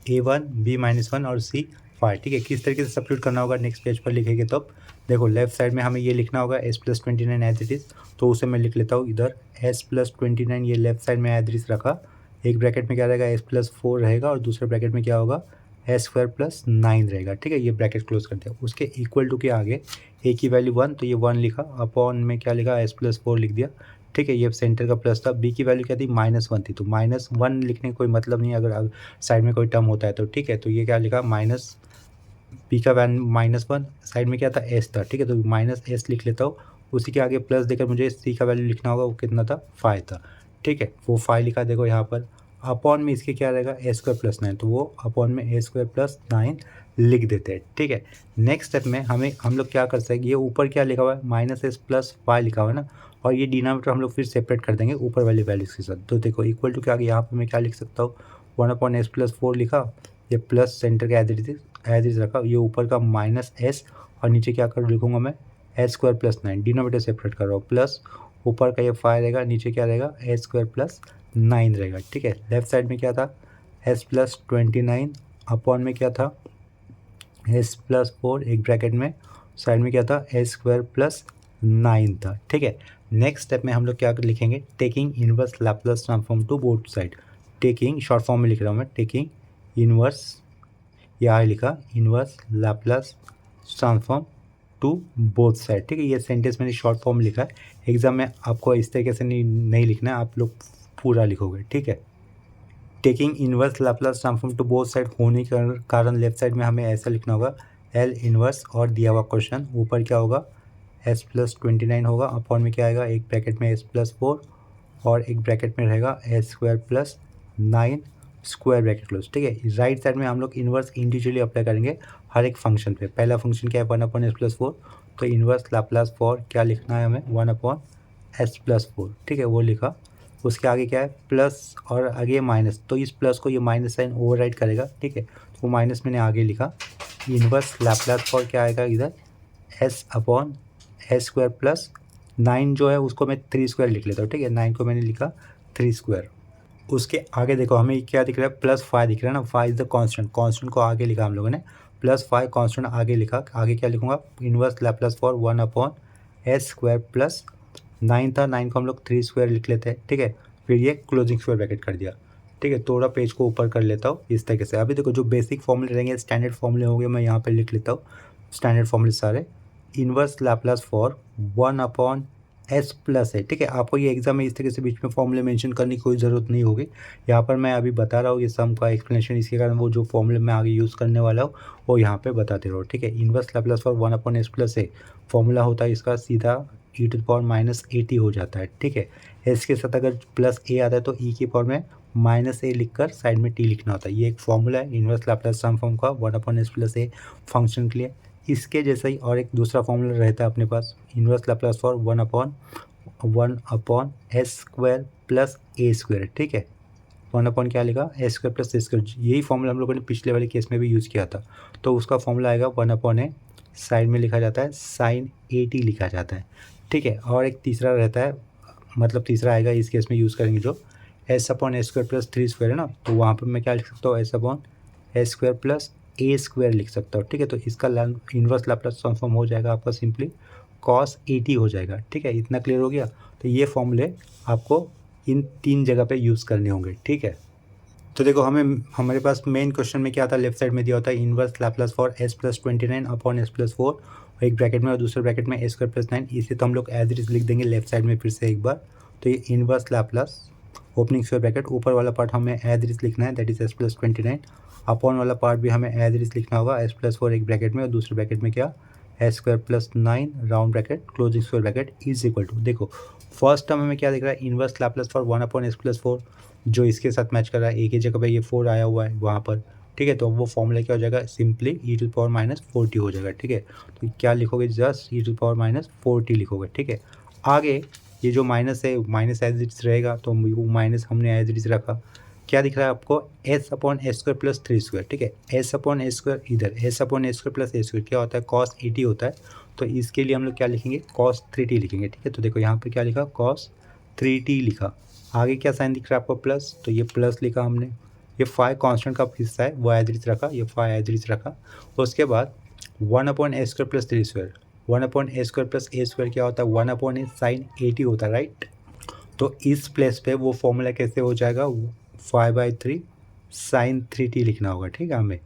a1 b -1 और c 5, ठीक है। किस तरीके से सब्स्टिट्यूट करना होगा नेक्स्ट पेज पर लिखेंगे तो देखो लेफ्ट साइड में हमें ये लिखना होगा s+29 एज इट इज़, तो उसे मैं लिख लेता हूँ इधर s+29, ये लेफ्ट साइड में एज इट इज़ रखा, एक ब्रैकेट में क्या रहेगा s+4 रहेगा और दूसरे ब्रैकेट में क्या होगा s² + 9 रहेगा, ठीक है। ये ब्रैकेट क्लोज करते हैं, उसके इक्वल टू के आगे a की वैल्यू 1, तो ये 1 लिखा, अपॉन में क्या लिखा s+4 लिख दिया, ठीक है। ये सेंटर का प्लस था, बी की वैल्यू क्या थी -1 थी, तो -1 लिखने का कोई मतलब नहीं अगर साइड में कोई टर्म होता है तो, ठीक है। तो ये क्या लिखा, माइनस बी का -1, साइड में क्या था एस था, ठीक है। तो -s लिख लेता हूँ, उसी के आगे प्लस देकर मुझे सी का वैल्यू लिखना होगा, वो कितना था 5 था, ठीक है। वो 5 लिखा, देखो यहाँ पर अपॉन में इसके क्या रहेगा a² + 9, तो वो अपॉन में a² + 9 लिख देते हैं, ठीक है। नेक्स्ट स्टेप में हम लोग क्या कर सकते, ये ऊपर क्या लिखा हुआ है -s + 5 लिखा हुआ है ना, और ये डिनोमिनेटर हम लोग फिर सेपरेट कर देंगे ऊपर वाली वैल्यूज़ के साथ। तो देखो इक्वल टू क्या, यहाँ पर मैं क्या लिख सकता हूँ, 1/s+4 लिखा, ये प्लस सेंटर का एज इट रखा, ये ऊपर का -s और नीचे क्या कर लिखूँगा मैं s² + 9, डिनोमिनेटर सेपरेट कर रहा हूँ, प्लस ऊपर का ये 5 रहेगा, नीचे क्या रहेगा s² + 9 रहेगा। ठीक है, लेफ्ट साइड में क्या था s+29 अपॉन में क्या था s+4 एक ब्रैकेट में, साइड में क्या था s² + 9 था। ठीक है, नेक्स्ट स्टेप में हम लोग क्या लिखेंगे, taking inverse Laplace transform to both side. Taking short form में लिख रहा हूँ मैं, टेकिंग इनवर्स, यहाँ लिखा inverse Laplace transform to both side. ठीक है, ये सेंटेंस मैंने शॉर्ट फॉर्म लिखा है, एग्जाम में आपको इस तरीके से नहीं लिखना है, आप लोग पूरा लिखोगे। ठीक है, taking inverse Laplace transform to both side होने के कारण लेफ्ट साइड में हमें ऐसा लिखना होगा L इनवर्स, और दिया हुआ क्वेश्चन ऊपर क्या होगा s+29 होगा, अपॉन में क्या आएगा, एक ब्रैकेट में s+4 और एक ब्रैकेट में रहेगा s² + 9 स्क्वायर ब्रैकेट क्लोज। ठीक है, राइट साइड में हम लोग इनवर्स इंडिविजुअली अप्लाई करेंगे हर एक फंक्शन पे। पहला फंक्शन क्या है 1/s+4, तो इनवर्स लैप्लास फॉर क्या लिखना है हमें 1/s+4। ठीक है, वो लिखा, उसके आगे क्या है प्लस और आगे माइनस, तो इस प्लस को ये माइनस साइन ओवरराइड करेगा। ठीक है, तो वो माइनस मैंने आगे लिखा, इनवर्स लैप्लास फॉर क्या आएगा इधर s/s² + 9 जो है उसको मैं 3² लिख लेता हूँ। ठीक है, 9 को मैंने लिखा 3²। उसके आगे देखो हमें क्या दिख रहा है +5 दिख रहा है ना, 5 इज द कांस्टेंट, कांस्टेंट को आगे लिखा हम लोगों ने, +5 कांस्टेंट आगे लिखा, आगे क्या लिखूंगा इनवर्स लैप्लास फॉर 1/s² + 9 था, 9 को हम लोग 3² लिख लेते हैं। ठीक है, फिर ये क्लोजिंग स्क्वायर ब्रैकेट कर दिया। ठीक है, थोड़ा पेज को ऊपर कर लेता हूँ इस तरीके से। अभी देखो जो बेसिक फॉर्मूले रहेंगे स्टैंडर्ड फॉर्मूले होंगे, मैं यहाँ पे लिख लेता हूँ स्टैंडर्ड फॉर्मूले सारे। इनवर्स लैप्लास फॉर 1/s+ है। ठीक है, आपको ये एग्जाम में इस तरीके से बीच में फॉर्मूले मेंशन करने की कोई ज़रूरत नहीं होगी, यहाँ पर मैं अभी बता रहा हूँ ये सम का एक्सप्लेनेशन, इसके कारण वो जो फॉर्मूले मैं आगे यूज़ करने वाला हूँ वो यहाँ पे बताते रहो। ठीक है, इनवर्स लैप्लास फॉर 1/s+ है, फॉर्मूला होता है इसका सीधा e⁻⁻80 हो जाता है। ठीक है, एस के साथ अगर +a आता है तो e की पावर में -a लिखकर साइड में t लिखना होता है। ये एक फॉर्मूला है इनवर्स लैप्लास ट्रांसफॉर्म का 1/s+a फंक्शन के लिए। इसके जैसा ही और एक दूसरा फॉर्मूला रहता है अपने पास, inverse Laplace for 1/s² + a²। ठीक है, 1 क्या लिखा s² + a², यही फॉर्मूला हम लोगों ने पिछले वाले केस में भी यूज़ किया था। तो उसका फॉर्मूला आएगा 1/a, साइड में लिखा जाता है sin 80 लिखा जाता है। ठीक है, और एक तीसरा रहता है, मतलब तीसरा आएगा इस केस में यूज़ करेंगे जो s/s² + 3² है ना, तो वहाँ पर मैं क्या लिख सकता हूँ s/s² + a² लिख सकता हूँ। ठीक है, तो इसका इनवर्स लैप्लास ट्रांसफॉर्म हो जाएगा आपका सिंपली cos 80 हो जाएगा। ठीक है, इतना क्लियर हो गया। तो ये फॉर्मूले आपको इन 3 जगह पे यूज़ करने होंगे। ठीक है, तो देखो हमारे पास मेन क्वेश्चन में क्या था, लेफ्ट साइड में दिया होता है inverse Laplace for s+29 upon s+4, एक ब्रैकेट में और दूसरे ब्रैकेट में s² + 9, इसे तो हम लोग एज इट इज लिख देंगे लेफ्ट साइड में फिर से एक बार। तो ये inverse Laplace opening square bracket, ऊपर वाला पार्ट हमें एज इट इज लिखना है, दैट इज s+29, अपॉन वाला पार्ट भी हमें एज इट इज लिखना होगा s+4 एक ब्रैकेट में और दूसरे ब्रैकेट में क्या s² + 9 round bracket closing square bracket is equal to, देखो फर्स्ट टर्म में क्या दिख रहा है इनवर्स लैप्लास फॉर 1/s+4, जो इसके साथ मैच कर रहा है, एक ही जगह पे ये 4 आया हुआ है वहाँ पर। ठीक है, तो वो फॉर्मूला क्या हो जाएगा सिंपली e⁻⁻40 हो जाएगा। ठीक है, तो क्या लिखोगे जस्ट e⁻⁻40 लिखोगे। ठीक है, आगे ये जो माइनस है माइनस एज इट इज रहेगा, तो वो माइनस हमने एज इट इज रखा। क्या दिख रहा है आपको s/s² + 3²। ठीक है, s/s² इधर s/s² + a² क्या होता है cos 80 होता है, तो इसके लिए हम लोग क्या लिखेंगे cos 3t लिखेंगे। ठीक है, तो देखो यहाँ पे क्या लिखा cos 3t लिखा, आगे क्या साइन दिख रहा है आपको प्लस, तो ये प्लस लिखा हमने, ये 5 कांस्टेंट का हिस्सा है वो एज इट इज रखा, ये 5 एज इट इज रखा। उसके बाद 1/s² + 3², 1/s² + a² क्या होता है 1/a sin 80 होता है, राइट। तो इस प्लेस पे वो फॉर्मूला कैसे हो जाएगा 5/3 sin 3t लिखना होगा। ठीक है हमें,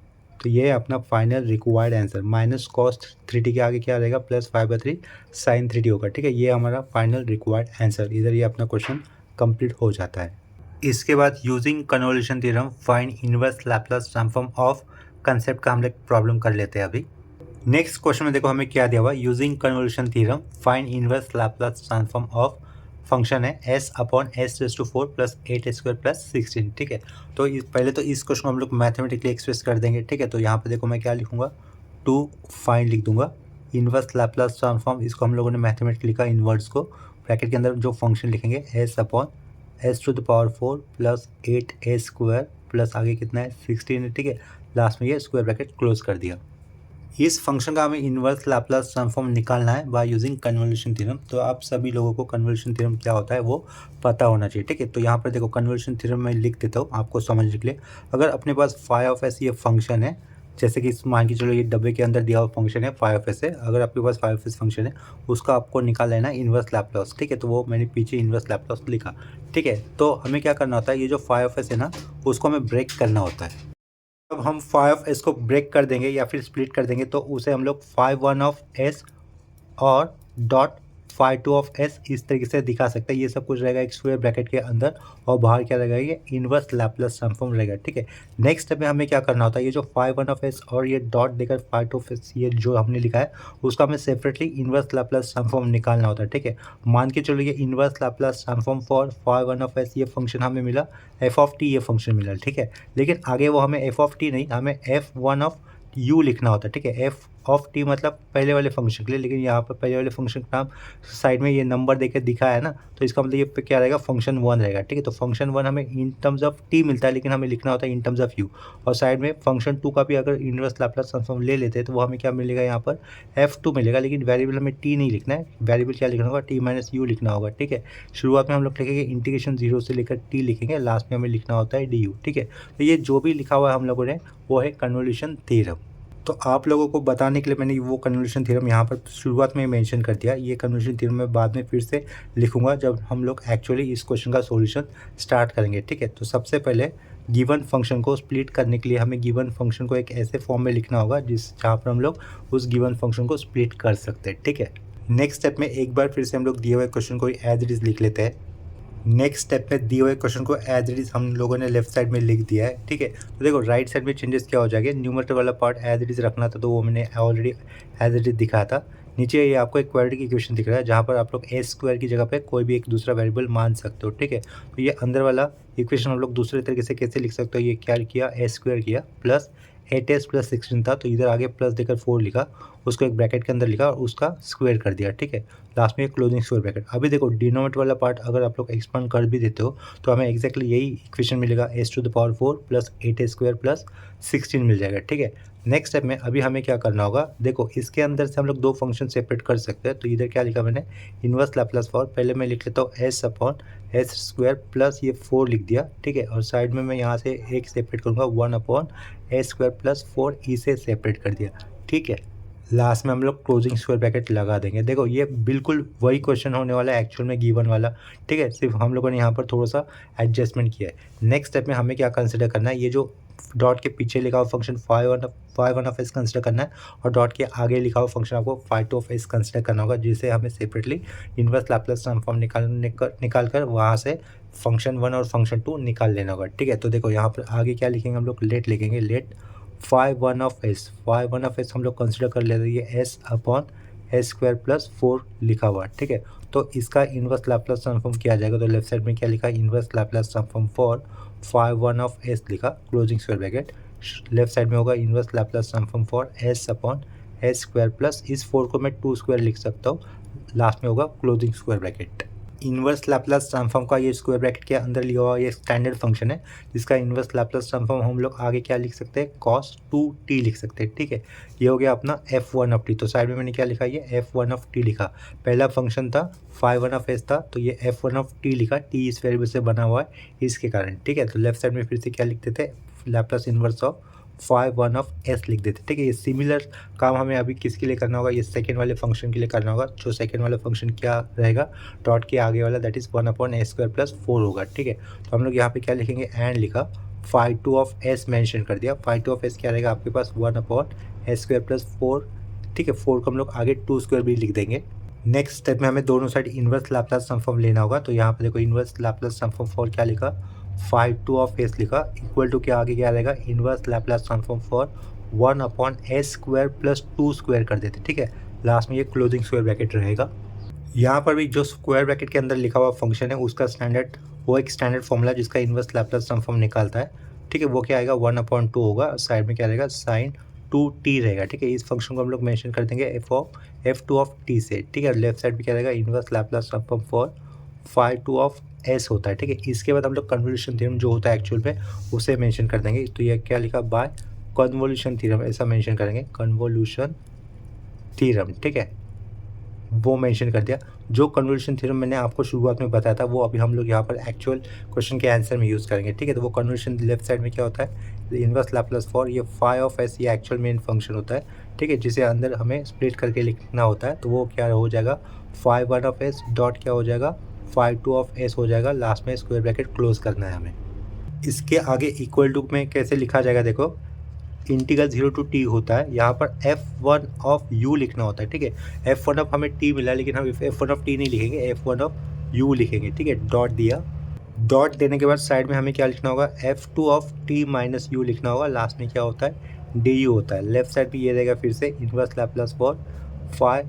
तो ये अपना final required answer, minus cos 3t के आगे क्या रहेगा प्लस 5/3 sin 3t होगा। ठीक है, ये हमारा फाइनल रिक्वायर्ड आंसर, इधर ये अपना क्वेश्चन कंप्लीट हो जाता है। इसके बाद using convolution theorem find inverse Laplace transform of concept का हम लोग प्रॉब्लम कर लेते हैं अभी। नेक्स्ट क्वेश्चन में देखो हमें क्या दिया हुआ, using convolution theorem find inverse Laplace transform of function है s/s⁴ + 8² + 16। ठीक है, तो पहले तो इस क्वेश्चन को हम लोग मैथमेटिकली एक्सप्रेस कर देंगे। ठीक है, तो यहाँ पे देखो मैं क्या लिखूंगा टू फाइंड लिख दूंगा इनवर्स लैप्लास ट्रांसफॉर्म, इसको हम लोगों ने मैथमेटिकली लिखा इनवर्स को, ब्रैकेट के अंदर जो फंक्शन लिखेंगे s/s⁴ + 8a² प्लस आगे कितना है 16 है, ठीक है। लास्ट में ये स्क्वायर ब्रैकेट क्लोज कर दिया। इस फंक्शन का हमें इन्वर्स लैप्लास ट्रांसफॉर्म निकालना है बाय यूजिंग कन्वोल्यूशन थ्योरम। तो आप सभी लोगों को कन्वोल्यूशन थ्योरम क्या होता है वो पता होना चाहिए, ठीक है। तो यहाँ पर देखो कन्वोल्यूशन थ्योरम मैं लिख देता हूँ आपको समझने के लिए। अगर अपने पास फाई ऑफ एस ये फंक्शन है, जैसे कि मान के चलो ये डब्बे के अंदर दिया हुआ फंक्शन है फाई ऑफ एस है, अगर आपके पास फाई ऑफ एस फंक्शन है उसका आपको निकाल लेना इन्वर्स लैप्लास, ठीक है। तो वो मैंने पीछे इन्वर्स लैप्लास लिखा, ठीक है। तो हमें क्या करना होता है, ये जो फाई ऑफ एस है ना उसको हमें ब्रेक करना होता है। अब हम फाई ऑफ एस को ब्रेक कर देंगे या फिर स्प्लिट कर देंगे तो उसे हम लोग फाई वन ऑफ एस और dot phi two of s इस तरीके से दिखा सकते हैं। ये सब कुछ रहेगा एक स्क्वायर ब्रैकेट के अंदर और बाहर क्या रहेगा, ये इनवर्स लैप्लास ट्रांसफॉर्म रहेगा, ठीक है। नेक्स्ट स्टेप में हमें क्या करना होता है, ये जो फाई वन ऑफ एस और ये डॉट देकर फाई टू ऑफ एस ये जो हमने लिखा है उसका हमें सेपरेटली इनवर्स लैप्लास ट्रांसफॉर्म निकालना होता है, ठीक है। मान के चलो ये inverse Laplace transform for phi one of s ये फंक्शन हमें मिला, एफ ऑफ टी ये फंक्शन मिला, ठीक है। लेकिन आगे वो हमें एफ ऑफ टी नहीं, हमें एफ वन ऑफ यू लिखना होता है, ठीक है। एफ ऑफ टी मतलब पहले वाले फंक्शन के लिए, लेकिन यहाँ पर पहले वाले फंक्शन का नाम साइड में ये नंबर देकर दिखा है ना, तो इसका मतलब ये पे क्या रहेगा, फंक्शन वन रहेगा, ठीक है। तो फंक्शन वन हमें इन टर्म्स ऑफ टी मिलता है लेकिन हमें लिखना होता है इन टर्म्स ऑफ यू। और साइड में फंक्शन टू का भी अगर इनवर्स लैप्लास ट्रांसफॉर्म ले लेते हैं तो वो हमें क्या मिलेगा, यहाँ पर एफ टू मिलेगा, लेकिन वेरिएबल हमें टी नहीं लिखना है, वेरिएबल क्या लिखना होगा, टी माइनस यू लिखना होगा, ठीक है। शुरुआत में हम लोग लिखेंगे इंटीग्रेशन जीरो से लेकर टी लिखेंगे, लास्ट में हमें लिखना होता है डी यू, ठीक है। तो ये जो भी लिखा हुआ है हम लोगों ने वो है कन्वोल्यूशन थ्योरम। तो आप लोगों को बताने के लिए मैंने वो कन्वोल्यूशन थ्योरम यहाँ पर शुरुआत में मेंशन कर दिया। ये कन्वोल्यूशन थ्योरम मैं बाद में फिर से लिखूंगा जब हम लोग एक्चुअली इस क्वेश्चन का सॉल्यूशन स्टार्ट करेंगे, ठीक है। तो सबसे पहले गिवन फंक्शन को स्प्लिट करने के लिए हमें गिवन फंक्शन को एक ऐसे फॉर्म में लिखना होगा जहाँ पर हम लोग उस गिवन फंक्शन को स्प्लिट कर सकते हैं, ठीक है। नेक्स्ट स्टेप में एक बार फिर से हम लोग दिए हुए क्वेश्चन को एज इट इज लिख लेते हैं। नेक्स्ट स्टेप में दिए हुए क्वेश्चन को एज इट इज हम लोगों ने लेफ्ट साइड में लिख दिया है, ठीक है। तो देखो राइट साइड में चेंजेस क्या हो जाएंगे, न्यूमरेटर वाला पार्ट एज इट इज रखना था तो वो मैंने ऑलरेडी एज इट इज दिखाया था। नीचे ये आपको एक क्वाड्रेटिक इक्वेशन दिख रहा है जहाँ पर आप लोग ए स्क्वायर की जगह पे कोई भी एक दूसरा वेरिएबल मान सकते हो, ठीक है। तो ये अंदर वाला इक्वेशन हम लोग दूसरे तरीके से कैसे लिख सकते हो, ये क्या किया, ए स्क्वायर किया प्लस 8s प्लस 16 था तो इधर आगे प्लस देकर 4 लिखा, उसको एक ब्रैकेट के अंदर लिखा और उसका स्क्वायर कर दिया, ठीक है। लास्ट में एक क्लोजिंग स्क्वायर ब्रैकेट। अभी देखो डिनोमिनेटर वाला पार्ट अगर आप लोग एक्सपांड कर भी देते हो तो हमें एक्जैक्टली यही इक्वेशन मिलेगा, s to the power 4 plus 8a square plus 16 मिल जाएगा, ठीक है। नेक्स्ट स्टेप में अभी हमें क्या करना होगा, देखो इसके अंदर से हम लोग दो फंक्शन सेपरेट कर सकते हैं। तो इधर क्या लिखा मैंने, इनवर्स लैप्लास फॉर, पहले मैं लिख लेता हूँ S upon s square plus ये 4 लिख दिया, ठीक है। और साइड में मैं यहाँ से एक सेपरेट करूँगा 1 अपॉन एस स्क्वायर प्लस 4 इसे सेपरेट कर दिया, ठीक है। लास्ट में हम लोग क्लोजिंग स्क्वायर ब्रैकेट लगा देंगे। देखो ये बिल्कुल वही क्वेश्चन होने वाला है एक्चुअल में गिवन वाला, ठीक है। सिर्फ हम लोगों ने यहाँ पर थोड़ा सा एडजस्टमेंट किया है। नेक्स्ट स्टेप में हमें क्या कंसिडर करना है, ये जो डॉट के पीछे लिखा हुआ function phi one of s consider करना है और डॉट के आगे लिखा हुआ फंक्शन आपको phi two of s consider करना होगा, जिसे हमें सेपरेटली इनवर्स लैप्लास ट्रांसफॉर्म निकाल कर वहाँ से फंक्शन वन और फंक्शन टू निकाल लेना होगा, ठीक है। तो देखो यहाँ पर आगे क्या लिखेंगे हम लोग, लेट लिखेंगे, let phi one of s हम लोग कंसिडर कर लेते हैं ये s upon s square plus 4 लिखा हुआ, ठीक है। तो इसका इनवर्स लैप्लास ट्रांसफॉर्म किया जाएगा, तो लेफ्ट साइड में क्या लिखा, inverse Laplace transform for phi one of s लिखा, closing square bracket. Left side में होगा inverse Laplace transform for s upon s square plus इस 4 को मैं 2 स्क्वायर लिख सकता हूँ, लास्ट में होगा closing square bracket. Inverse Laplace transform का ये स्क्वायर ब्रैकेट के अंदर लिया हुआ ये स्टैंडर्ड फंक्शन है, जिसका इनवर्स लैप्लास ट्रांसफॉर्म हम लोग आगे क्या लिख सकते हैं, cos 2t लिख सकते हैं, ठीक है। ये हो गया अपना f1 ऑफ टी। तो साइड में मैंने क्या लिखा, ये f1 ऑफ टी लिखा, पहला फंक्शन था फाई वन ऑफ एस था तो ये f1 ऑफ टी लिखा, टी इस वेरिएबल से बना हुआ है इसके कारण, ठीक है। तो लेफ्ट साइड में फिर से क्या लिखते थे, Laplace inverse of phi one of s लिख देते, ठीक है। ये सिमिलर काम हमें अभी किसके लिए करना होगा, ये सेकेंड वाले फंक्शन के लिए करना होगा। जो सेकेंड वाला फंक्शन क्या रहेगा, डॉट के आगे वाला that is 1 upon s square plus 4 होगा, ठीक है। तो हम लोग यहाँ पे क्या लिखेंगे, एंड लिखा, phi two of s mention कर दिया। फाई टू ऑफ एस क्या रहेगा आपके पास, 1 अपॉन एस स्क्वायर प्लस 4, ठीक है। 4 को हम लोग आगे 2 स्क्वायर भी लिख देंगे। नेक्स्ट स्टेप में हमें दोनों साइड इनवर्स लैप्लास ट्रांसफॉर्म लेना होगा। तो यहाँ पे देखो इनवर्स लैप्लास ट्रांसफॉर्म फॉर क्या लिखा, फाई टू ऑफ एस लिखा, इक्वल टू के आगे क्या रहेगा, inverse Laplace transform for 1 upon s square plus 2 square कर देते, ठीक है। लास्ट में ये क्लोजिंग स्क्वायर ब्रैकेट रहेगा। यहाँ पर भी जो स्क्वायर ब्रैकेट के अंदर लिखा हुआ फंक्शन है उसका स्टैंडर्ड, वो एक स्टैंडर्ड फॉर्मूला जिसका इनवर्स लैप्लास ट्रांसफॉर्म निकालता है, ठीक है। वो क्या आएगा, 1 अपॉन 2 होगा, साइड में क्या रहेगा, साइन 2t रहेगा, ठीक है। इस फंक्शन को हम लोग मेंशन कर देंगे f2 ऑफ t से, ठीक है। लेफ्ट साइड में क्या रहेगा, inverse Laplace transform for phi two of s होता है, ठीक है। इसके बाद हम लोग कन्वोल्यूशन थ्योरम जो होता है एक्चुअल में उसे मेंशन कर देंगे। तो ये क्या लिखा, बाय कन्वोल्यूशन थ्योरम ऐसा मेंशन करेंगे, कन्वोल्यूशन थ्योरम, ठीक है, वो मेंशन कर दिया। जो कन्वोल्यूशन थ्योरम मैंने आपको शुरुआत में बताया था वो अभी हम लोग यहाँ पर एक्चुअल क्वेश्चन के आंसर में यूज़ करेंगे, ठीक है। तो वो कन्वोल्यूशन लेफ्ट साइड में क्या होता है, इनवर्स लैप्लास फॉर ये फाई ऑफ एस, ये एक्चुअल मेन फंक्शन होता है, ठीक है, जिसे अंदर हमें स्प्लिट करके लिखना होता है। तो वो क्या हो जाएगा, phi one of s dot क्या हो जाएगा, फाई टू ऑफ एस हो जाएगा, लास्ट में स्क्वायर ब्रैकेट क्लोज करना है हमें। इसके आगे इक्वल टू में कैसे लिखा जाएगा, देखो इंटीग्रल 0 टू टी होता है, यहाँ पर f1 ऑफ u लिखना होता है, ठीक है। f1 ऑफ हमें t मिला लेकिन हम f1 ऑफ t नहीं लिखेंगे, f1 ऑफ u लिखेंगे, ठीक है। डॉट दिया, डॉट देने के बाद साइड में हमें क्या लिखना होगा, f2 of t minus u लिखना होगा, लास्ट में क्या होता है, du होता है। लेफ्ट साइड पे ये रहेगा फिर से inverse Laplace for phi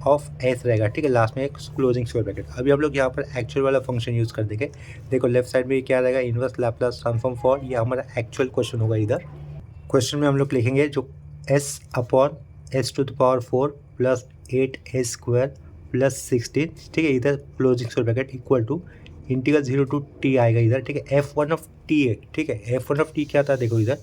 of s रहेगा, ठीक है, लास्ट में एक क्लोजिंग स्क्वायर ब्रैकेट। अभी हम लोग यहाँ पर एक्चुअल वाला फंक्शन यूज़ कर देंगे। देखो लेफ्ट साइड में क्या रहेगा, इनवर्स लैप्लास ट्रांसफॉर्म फॉर, ये हमारा एक्चुअल क्वेश्चन होगा। इधर क्वेश्चन में हम लोग लिखेंगे जो s upon s to the power 4 plus 8s square plus 16, ठीक है, इधर closing square bracket equal to integral 0 to t आएगा इधर, ठीक है। f1 ऑफ t है, ठीक है। f1 ऑफ t क्या था, देखो इधर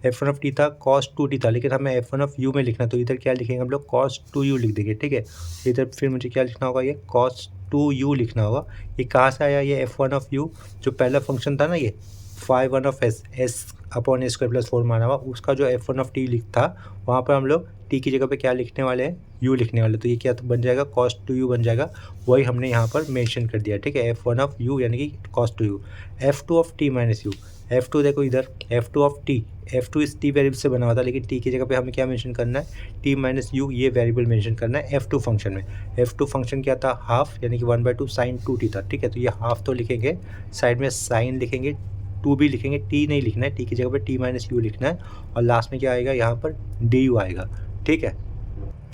f1 ऑफ t था cos 2t था, लेकिन हमें f1 ऑफ u में लिखना, तो इधर क्या लिखेंगे हम लोग, cos 2u लिख देंगे, ठीक है। इधर फिर मुझे क्या लिखना होगा, ये cos 2u लिखना होगा। ये कहाँ से आया, ये f1 ऑफ u जो पहला फंक्शन था ना, ये phi one of s upon a square plus 4 माना हुआ, उसका जो f1 ऑफ टी था वहाँ पर हम लोग t की जगह पे क्या लिखने वाले हैं, u लिखने वाले। तो ये क्या बन जाएगा, cos 2u बन जाएगा, वही हमने यहाँ पर मेंशन कर दिया, ठीक है। f1 ऑफ u यानी कि cos 2u, f2 of t minus u, f2 देखो इधर f2 ऑफ t, f2 इस t वेरिएबल से बना हुआ था, लेकिन t की जगह पे हमें क्या मेंशन करना है, t माइनस u ये वेरिएबल मेंशन करना है f2 फंक्शन में। f2 फंक्शन क्या था, हाफ यानी कि 1/2 साइन 2t था, ठीक है। तो ये हाफ तो लिखेंगे, साइड में साइन लिखेंगे, टू भी लिखेंगे, टी नहीं लिखना है, टी की जगह पर टी माइनस यू लिखना है, और लास्ट में क्या आएगा, यहाँ पर डी यू आएगा, ठीक है।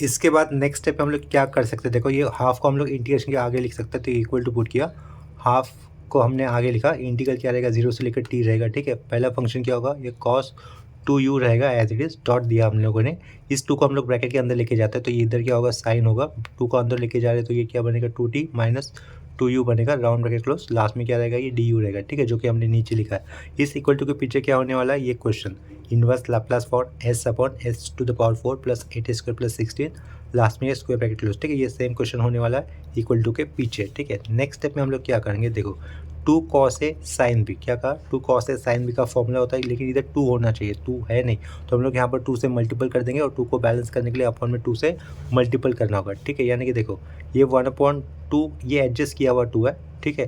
इसके बाद नेक्स्ट स्टेप हम लोग क्या कर सकते हैं, देखो ये हाफ को हम लोग इंटीग्रेशन के आगे लिख सकते हैं, तो इक्वल टू पुट किया, हाफ को हमने आगे लिखा, इंटीग्रल क्या रहेगा, 0 से लेकर टी रहेगा, ठीक है। पहला फंक्शन क्या होगा, ये कॉस 2u रहेगा एज इट इज़, डॉट दिया हम लोगों ने, इस 2 को हम लोग ब्रैकेट के अंदर लेके जाते हैं, तो ये इधर क्या होगा, साइन होगा, 2 को अंदर लेके जा रहे हैं तो ये क्या बनेगा, 2t माइनस 2u बनेगा, राउंड ब्रैकेट क्लोज, लास्ट में क्या रहेगा, ये du रहेगा, ठीक है, जो कि हमने नीचे लिखा है। इस इक्वल टू के पीछे क्या होने वाला है, ये question inverse Laplace for s upon s to the power 4 plus 8 square plus 16, last में ये स्क्वायर ब्रैकेट क्लोज, ठीक है। ये सेम क्वेश्चन होने वाला है इक्वल टू के पीछे, ठीक है। नेक्स्ट स्टेप में हम लोग क्या करेंगे, देखो 2 cos a sin b, क्या कहा, 2 cos a sin b का फॉर्मूला होता है, लेकिन इधर 2 होना चाहिए, 2 है नहीं, तो हम लोग यहाँ पर 2 से मल्टीपल कर देंगे, और 2 को बैलेंस करने के लिए अपॉन में 2 से मल्टीपल करना होगा, ठीक है। यानी कि देखो ये 1/2 ये एडजस्ट किया हुआ 2 है, ठीक है,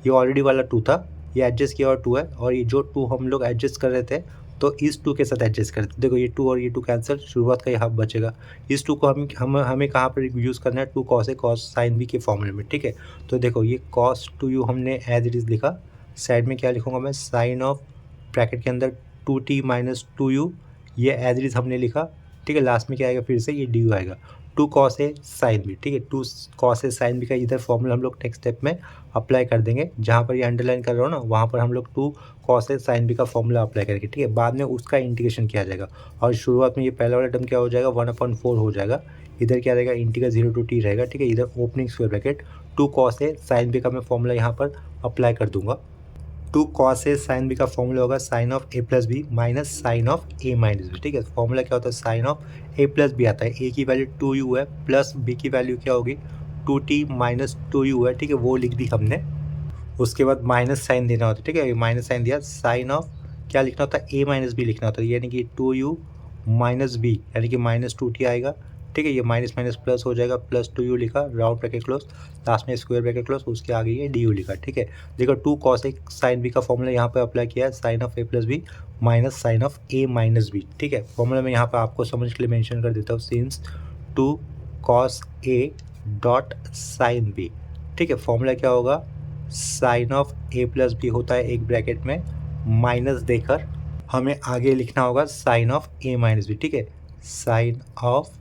ये ऑलरेडी वाला 2 था, ये एडजस्ट किया हुआ 2 है, और ये जो 2 हम लोग एडजस्ट कर रहे थे तो इस 2 के साथ एडजस्ट करते, देखो ये 2 और ये 2 कैंसिल, शुरुआत का ये हाफ बचेगा। इस 2 को हमें कहाँ पर यूज़ करना है, 2 cos a cos sin b के फॉर्मूले में, ठीक है। तो देखो ये cos 2u हमने एज इट इज़ लिखा, साइड में क्या लिखूँगा मैं, साइन ऑफ ब्रैकेट के अंदर 2t माइनस 2u, ये एज इट इज़ हमने लिखा, ठीक है। लास्ट में क्या आएगा, फिर से ये डी आएगा, 2 cos a sin b, ठीक है। 2 cos a sin b का इधर फॉर्मूला हम लोग नेक्स्ट स्टेप में अप्लाई कर देंगे, जहाँ पर ये अंडरलाइन कर रहा हूँ ना, वहाँ पर हम लोग 2 cos a sin b का फॉर्मूला अप्लाई करेंगे, ठीक है। बाद में उसका इंटीग्रेशन किया जाएगा, और शुरुआत में ये पहला वाला टर्म क्या हो जाएगा, 1/4 हो जाएगा, इधर क्या रहेगा, इंटीग्रल 0 टू t रहेगा, ठीक है। इधर opening square bracket 2 cos a sin b का मैं फॉर्मूला यहाँ पर अप्लाई कर दूंगा। 2 cos a sin b का फॉर्मूला होगा sine of a plus b minus sine of a minus b, ठीक है। फॉर्मूला क्या होता है, sine of a plus b आता है, a की वैल्यू 2u है, प्लस b की वैल्यू क्या होगी, 2t माइनस 2u है, ठीक है, वो लिख दी हमने। उसके बाद माइनस साइन देना होता है, ठीक है, माइनस साइन दिया, साइन ऑफ क्या लिखना होता है, a माइनस बी लिखना होता है, यानी कि 2u माइनस बी यानी कि माइनस 2t आएगा, ठीक है। ये माइनस माइनस प्लस हो जाएगा, प्लस 2u लिखा, राउंड ब्रैकेट क्लोज, लास्ट में स्क्वायर ब्रैकेट क्लोज, उसके आगे ये du लिखा, ठीक है। देखो 2 cos a sin b का फॉर्मूला यहाँ पे अप्लाई किया है, sine of a plus b minus sine of a minus b, ठीक है। फॉर्मूला मैं यहाँ पर आपको समझ के लिए मेंशन कर देता हूँ, sine 2 cos a dot sine b, ठीक है। फॉर्मूला क्या होगा, sine of a plus b होता है एक ब्रैकेट में, माइनस देकर हमें आगे लिखना होगा sine of a minus b, ठीक है, sine of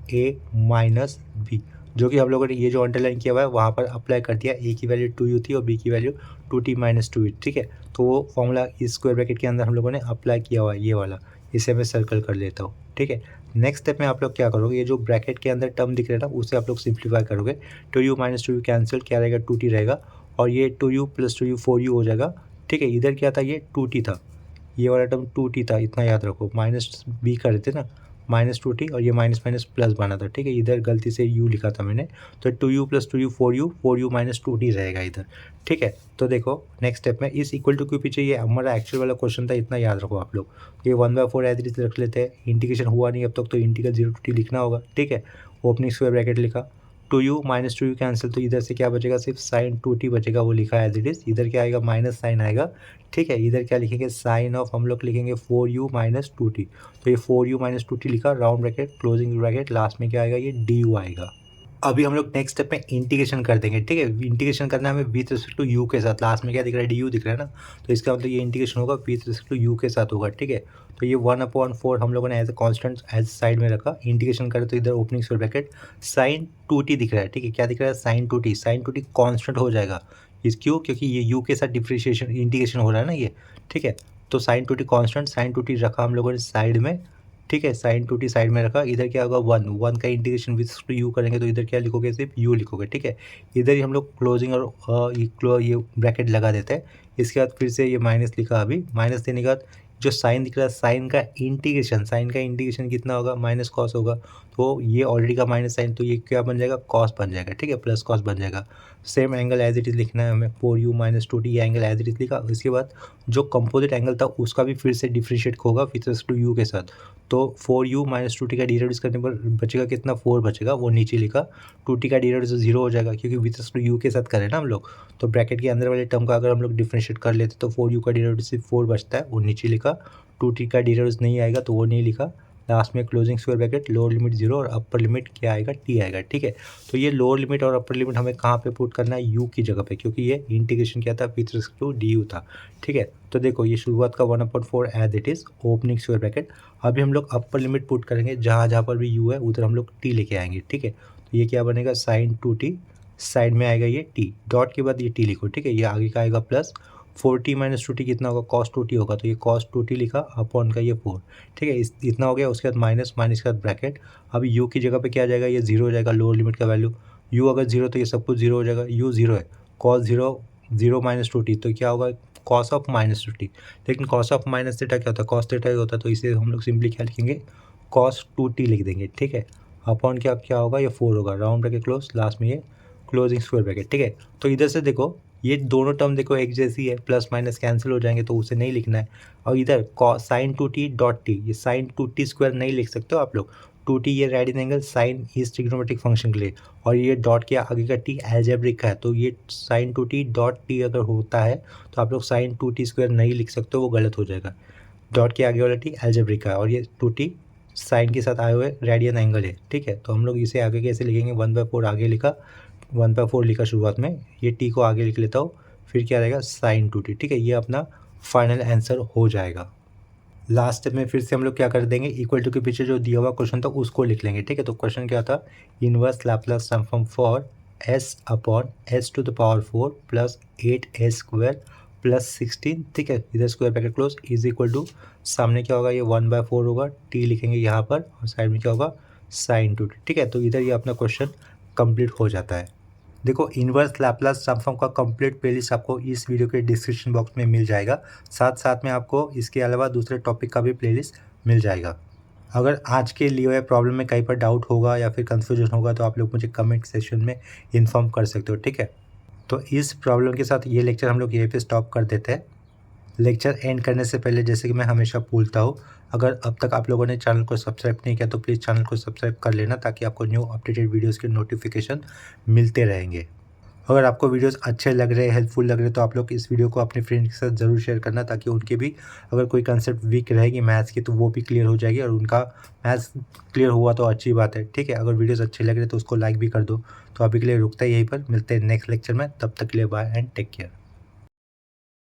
a minus b, जो कि हम लोगों ने ये जो अंडरलाइन किया हुआ है वहाँ पर अप्लाई कर दिया। a की वैल्यू 2u थी और b की वैल्यू 2t माइनस 2u, ठीक है। तो वो फॉर्मूला इस स्क्वायर ब्रैकेट के अंदर हम लोगों ने अप्लाई किया हुआ है, ये वाला, इसे मैं सर्कल कर लेता हूँ, ठीक है। नेक्स्ट स्टेप में आप लोग क्या करोगे, ये जो ब्रैकेट के अंदर टर्म दिख रहा है ना, उसे आप लोग सिंप्लीफाई करोगे, 2u माइनस 2u कैंसिल, क्या रहेगा, 2t रहेगा, और ये 2u प्लस 2u 4u हो जाएगा। ठीक है, इधर क्या था, ये 2t था, ये वाला टर्म 2t था, इतना याद रखो, माइनस b कर रहे थे ना, -2t और ये माइनस माइनस प्लस बना था। ठीक है, इधर गलती से u लिखा था मैंने, तो 2u plus 2u 4u minus 2t रहेगा इधर। ठीक है, तो देखो नेक्स्ट स्टेप में इस इक्वल टू के पीछे ये हमारा एक्चुअल वाला क्वेश्चन था, इतना याद रखो आप लोग। ये 1/4 एज इट इज रख लेते हैं, इंटीग्रेशन हुआ नहीं अब तक, तो इंटीग्रल 0 to t लिखना होगा। ठीक है, ओपनिंग स्क्वायर ब्रैकेट लिखा, 2u माइनस 2u कैंसिल, तो इधर से क्या बचेगा, सिर्फ साइन 2t बचेगा, वो लिखा है एज इट इज। इधर क्या आएगा, माइनस साइन आएगा। ठीक है, इधर क्या लिखेंगे, साइन ऑफ हम लोग लिखेंगे 4u माइनस 2t, तो ये 4u माइनस 2t लिखा, round bracket closing bracket, last में क्या आएगा, ये du आएगा। अभी हम लोग नेक्स्ट स्टेप में इंटीग्रेशन कर देंगे। ठीक है, इंटीग्रेशन करना है हमें विथ रिस्पेक्ट टू यू के साथ, लास्ट में क्या दिख रहा है, डी यू दिख रहा है ना, तो इसका मतलब ये इंटीग्रेशन होगा विथ रिस्पेक्ट टू यू के साथ होगा। ठीक है, तो ये 1/4 हम लोगों ने as a constant as side में रखा, इंटीग्रेशन करें तो इधर opening square bracket sign 2t दिख रहा है। ठीक है, क्या दिख रहा है, sign 2t, sign 2t constant हो जाएगा, इस क्यों, क्योंकि ये यू के साथ डिफ्रेंशिएशन इंटीग्रेशन हो रहा है ना ये। ठीक है, तो sign 2t constant, sign 2t रखा हम लोगों ने साइड में। ठीक है, साइन 2t साइड में रखा, इधर क्या होगा, 1 का इंटीग्रेशन विथ टू यू करेंगे तो इधर क्या लिखोगे, सिर्फ यू लिखोगे। ठीक है, इधर ही हम लोग क्लोजिंग और ये ब्रैकेट लगा देते हैं। इसके बाद फिर से ये माइनस लिखा, अभी माइनस देने के बाद जो साइन दिख रहा है, साइन का इंटीग्रेशन कितना होगा, माइनस कॉस होगा, तो ये ऑलरेडी का माइनस साइन, तो ये क्या बन जाएगा, कॉस बन जाएगा। ठीक है, प्लस कॉस बन जाएगा। Same angle as it is लिखना है हमें, 4u माइनस 2t, ये एंगल एज इट इज़ लिखा। इसके बाद जो कंपोजिट एंगल था उसका भी फिर से डिफ्रेंशिएट होगा विथ रिस्पेक्ट टू यू के साथ, तो 4u माइनस 2t का डिराइव करने पर बचेगा कितना, 4 बचेगा, वो नीचे लिखा। 2t का डिराइव से 0 हो जाएगा, क्योंकि विथ रिस्पेक्ट टू यू के साथ करें ना हम लोग, तो ब्रैकेट के अंदर वाले टर्म का अगर हम लोग डिफ्रेंशिएट कर लेते तो 4u का डिराइव सिर्फ 4 बचता है, वो नीचे लिखा। 2t का डिराइव नहीं आएगा तो वो नहीं लिखा। लास्ट में closing square bracket, lower limit 0 और अपर लिमिट क्या आएगा, t आएगा। ठीक है, तो ये लोअर लिमिट और अपर लिमिट हमें कहाँ पे पुट करना है, u की जगह पे, क्योंकि ये इंटीग्रेशन क्या था, विथ रिस्पेक्ट टू du था। ठीक है, तो देखो ये शुरुआत का 1/4 as it is, opening square bracket. अभी हम लोग अपर लिमिट पुट करेंगे, जहाँ जहाँ पर भी u है उधर हम लोग t लेके आएंगे। ठीक है, तो ये क्या बनेगा, साइन 2t, साइड में आएगा ये t, डॉट के बाद ये t लिखो। ठीक है, ये आगे का आएगा प्लस 4t माइनस 2t कितना होगा, कॉस 2t होगा, तो ये कॉस 2t लिखा, अपॉन का ये 4। ठीक है, इतना हो गया। उसके बाद माइनस, माइनस के बाद ब्रैकेट, अब u की जगह पे क्या आ जाएगा, ये 0 हो जाएगा, लोअर लिमिट का वैल्यू। u अगर 0 तो ये सब कुछ 0 हो जाएगा, u 0 है, कॉस 0 माइनस 2t, तो क्या होगा, कॉस ऑफ माइनस 2t। लेकिन कॉस ऑफ माइनस थीटा क्या होता है, कॉस थीटा ही होता है, तो इसे हम लोग सिंपली क्या लिखेंगे, कॉस 2t लिख देंगे। ठीक है, अपॉन क्या क्या होगा, ये 4 होगा, राउंड ब्रैकेट क्लोज, लास्ट में ये क्लोजिंग स्क्वायर ब्रैकेट। ठीक है, तो इधर से देखो ये दोनों टर्म देखो एक जैसी है, प्लस माइनस कैंसिल हो जाएंगे, तो उसे नहीं लिखना है। और इधर साइन 2t डॉट टी, ये साइन 2t स्क्वायर नहीं लिख सकते हो आप लोग, 2t ये रेडियन एंगल साइन इस ट्रिग्नोमेट्रिक फंक्शन के लिए, और ये डॉट के आगे का t एल्जेब्रिक का है, तो ये साइन 2t डॉट टी अगर होता है तो आप लोग साइन 2t स्क्वायर नहीं लिख सकते, वो गलत हो जाएगा। डॉट के आगे वाला t एल्जेब्रिक का है, और ये 2t साइन के साथ आए हुए रेडियन एंगल है। ठीक है, तो हम लोग इसे आगे कैसे लिखेंगे, 1/4 आगे लिखा, 1/4 लिखा शुरुआत में, ये t को आगे लिख लेता हूँ, फिर क्या रहेगा, साइन 2t। ठीक है, ये अपना फाइनल आंसर हो जाएगा। लास्ट स्टेप में फिर से हम लोग क्या कर देंगे, इक्वल टू के पीछे जो दिया हुआ क्वेश्चन था उसको लिख लेंगे। ठीक है, तो क्वेश्चन क्या था, inverse Laplace transform for s upon s⁴ plus 8s square plus 16। ठीक है, इधर square bracket close is equal to, सामने क्या होगा, ये 1/4 होगा, t लिखेंगे यहाँ पर, और साइड में क्या होगा, साइन 2t। ठीक है, तो इधर ये अपना क्वेश्चन कंप्लीट हो जाता है। देखो इन्वर्स लैप्लास ट्रांसफॉर्म का कंप्लीट प्लेलिस्ट आपको इस वीडियो के डिस्क्रिप्शन बॉक्स में मिल जाएगा, साथ साथ में आपको इसके अलावा दूसरे टॉपिक का भी प्लेलिस्ट मिल जाएगा। अगर आज के लिए हुए प्रॉब्लम में कहीं पर डाउट होगा या फिर कंफ्यूजन होगा तो आप लोग मुझे कमेंट सेक्शन में इन्फॉर्म कर सकते हो। ठीक है, तो इस प्रॉब्लम के साथ ये लेक्चर हम लोग यहीं पे स्टॉप कर देते हैं। लेक्चर एंड करने से पहले जैसे कि मैं हमेशा बोलता हूँ, अगर अब तक आप लोगों ने चैनल को सब्सक्राइब नहीं किया तो प्लीज़ चैनल को सब्सक्राइब कर लेना, ताकि आपको न्यू अपडेटेड वीडियोस के नोटिफिकेशन मिलते रहेंगे। अगर आपको वीडियोस अच्छे लग रहे, हेल्पफुल लग रहे, तो आप लोग इस वीडियो को अपने फ्रेंड के साथ ज़रूर शेयर करना, ताकि उनके भी अगर कोई कंसेप्ट वीक रहेगी मैथ्स की तो वो भी क्लियर हो जाएगी, और उनका मैथ्स क्लियर हुआ तो अच्छी बात है। ठीक है, अगर वीडियोस अच्छे लग रहे तो उसको लाइक भी कर दो। तो अभी के लिए रुकता है यहीं पर, मिलते हैं नेक्स्ट लेक्चर में, तब तक के लिए बाय एंड टेक केयर।